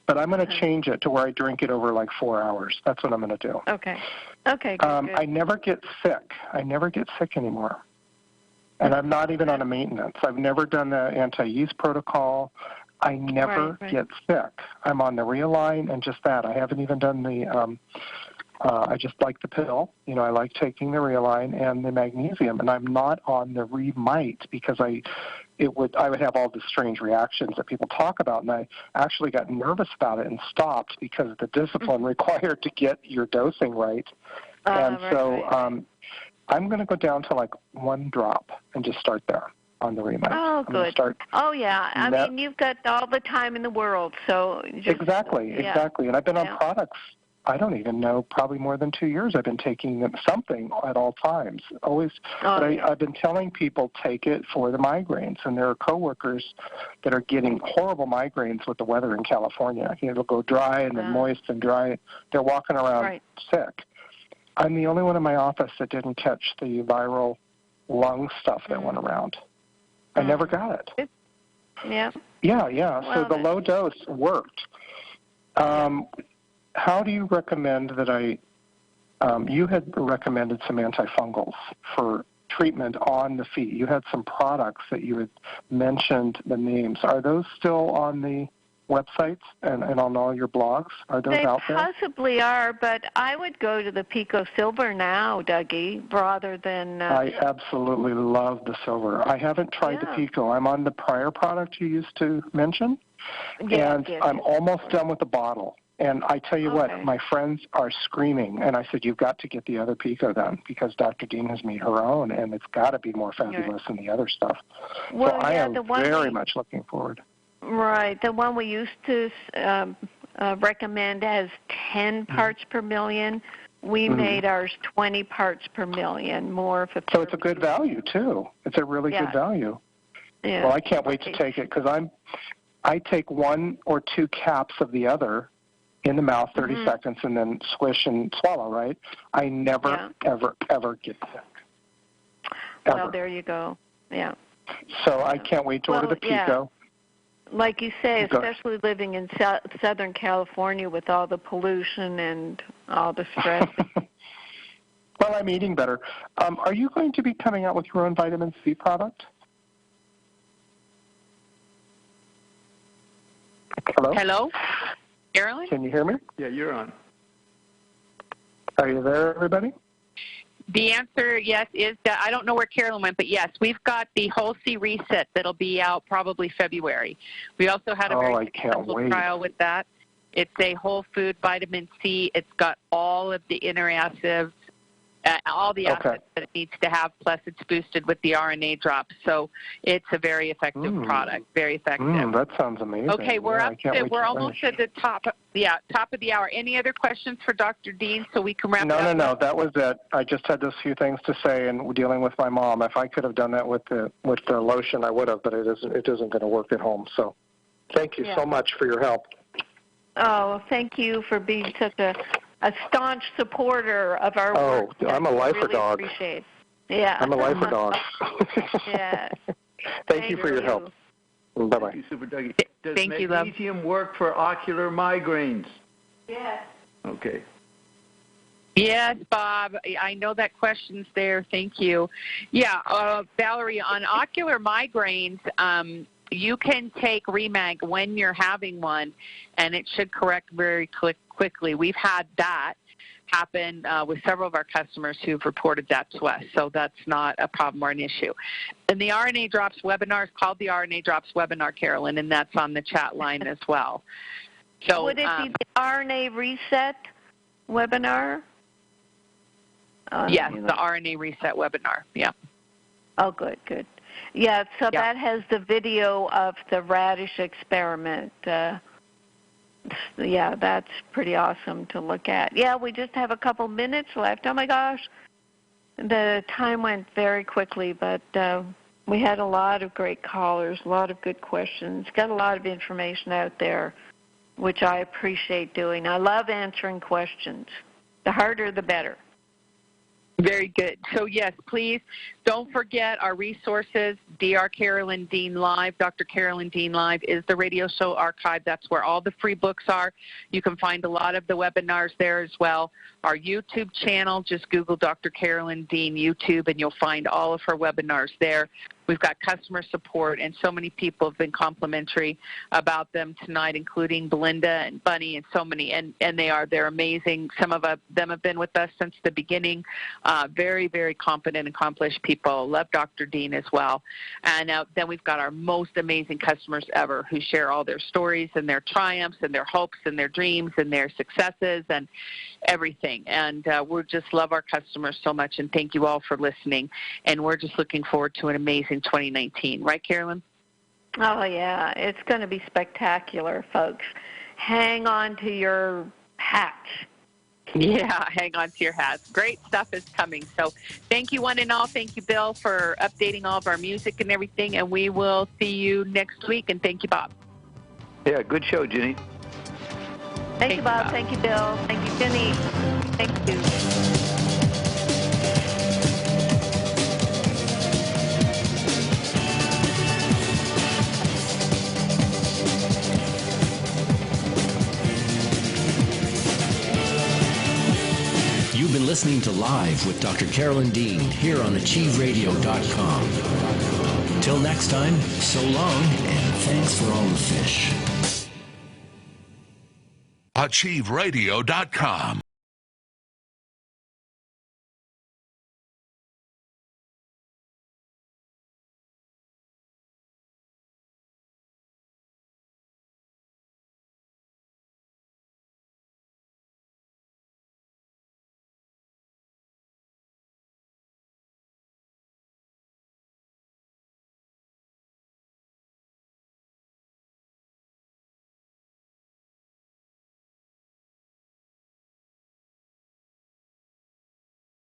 But I'm going to change it to where I drink it over like 4 hours. That's what I'm going to do. Okay. Okay, good. I never get sick. I never get sick anymore. And I'm not even on a maintenance. I've never done the anti-yeast protocol. I never get sick. I'm on the Realign and just that. I haven't even done the, I just like the pill. I like taking the Realign and the magnesium. And I'm not on the Remite because I would have all the strange reactions that people talk about. And I actually got nervous about it and stopped because of the discipline required to get your dosing right. I'm going to go down to like 1 drop and just start there on the Remite. Oh, good. I mean, you've got all the time in the world, so exactly. And I've been on products, I don't even know, probably more than 2 years. I've been taking something at all times. Always. I've been telling people take it for the migraines, and there are coworkers that are getting horrible migraines with the weather in California. It'll go dry and then moist and dry. They're walking around sick. I'm the only one in my office that didn't catch the viral lung stuff that went around. I never got it. Yeah. So the low dose worked. How do you recommend that you had recommended some antifungals for treatment on the feet. You had some products that you had mentioned the names. Are those still on the websites and on all your blogs? Are those out there? They possibly are, but I would go to the Pico Silver now, Dougie, rather than... I absolutely love the Silver. I haven't tried the Pico. I'm on the prior product you used to mention, I'm almost done with the bottle. And I tell you what, my friends are screaming, and I said, you've got to get the other Pico then, because Dr. Dean has made her own, and it's got to be more fabulous than the other stuff. Well, so I am very much looking forward. Right. The one we used to recommend has 10 parts per million. We made ours 20 parts per million, more for... So it's a good value, too. It's a really good value. Yeah. Well, I can't wait to take it, because I take 1 or 2 caps of the other in the mouth, 30 seconds, and then swish and swallow, right? I never, ever, ever get sick. Ever. Well, there you go. Yeah. So I can't wait to order the Pico. Like you say, especially living in Southern California with all the pollution and all the stress. Well, I'm eating better. Are you going to be coming out with your own vitamin C product? Hello? Carolyn? Can you hear me? Yeah, you're on. Are you there, everybody? The answer, yes, is that I don't know where Carolyn went, but yes, we've got the Whole C Reset that'll be out probably February. We also had a very successful trial with that. It's a whole food vitamin C. It's got all of the interacids, all the acids that it needs to have, plus it's boosted with the RNA drops. So it's a very effective product, very effective. That sounds amazing. Okay, we're almost at the top of the hour. Any other questions for Dr. Dean so we can wrap up? No, that was it. I just had those few things to say, and dealing with my mom. If I could have done that with the lotion, I would have, but it isn't going to work at home. So thank you so much for your help. Oh, thank you for being such a staunch supporter of our work. Oh, I'm a lifer really dog. Appreciate. Yeah. I'm a lifer dog. Yeah. Thank you for your help. Bye-bye. Thank you, Super Dougie. Does Thank you, love. magnesium work for ocular migraines? Yes. Okay. Yes, Bob. I know that question's there. Thank you. Yeah, Valerie, on ocular migraines, you can take Remag when you're having one, and it should correct very quickly. We've had that happen with several of our customers who've reported that to us, so that's not a problem or an issue. And the RNA Drops webinar is called the RNA Drops webinar, Carolyn, and that's on the chat line as well. So would it be the RNA Reset webinar? Yes, the RNA Reset webinar, yeah. Oh, good. Yeah, so that has the video of the radish experiment. Yeah, that's pretty awesome to look at. Yeah, we just have a couple minutes left. Oh, my gosh. The time went very quickly, but we had a lot of great callers, a lot of good questions, got a lot of information out there, which I appreciate doing. I love answering questions. The harder, the better. Very good. So, yes, please don't forget our resources, Dr. Carolyn Dean Live. Dr. Carolyn Dean Live is the radio show archive. That's where all the free books are. You can find a lot of the webinars there as well. Our YouTube channel, just Google Dr. Carolyn Dean YouTube, and you'll find all of her webinars there. We've got customer support, and so many people have been complimentary about them tonight, including Belinda and Bunny and so many, and they're amazing. Some of them have been with us since the beginning. Very, very competent and accomplished people. Love Dr. Dean as well. And then we've got our most amazing customers ever who share all their stories and their triumphs and their hopes and their dreams and their successes and everything. And we just love our customers so much, and thank you all for listening. And we're just looking forward to an amazing 2019. Right, Carolyn? Oh, yeah. It's going to be spectacular, folks. Hang on to your hats. Yeah, hang on to your hats. Great stuff is coming. So thank you, one and all. Thank you, Bill, for updating all of our music and everything. And we will see you next week. And thank you, Bob. Yeah, good show, Jenny. Thank you, Bob. Thank you, Bill. Thank you, Jenny. Thank you. You've been listening to Live with Dr. Carolyn Dean here on AchieveRadio.com. Till next time, so long, and thanks for all the fish. AchieveRadio.com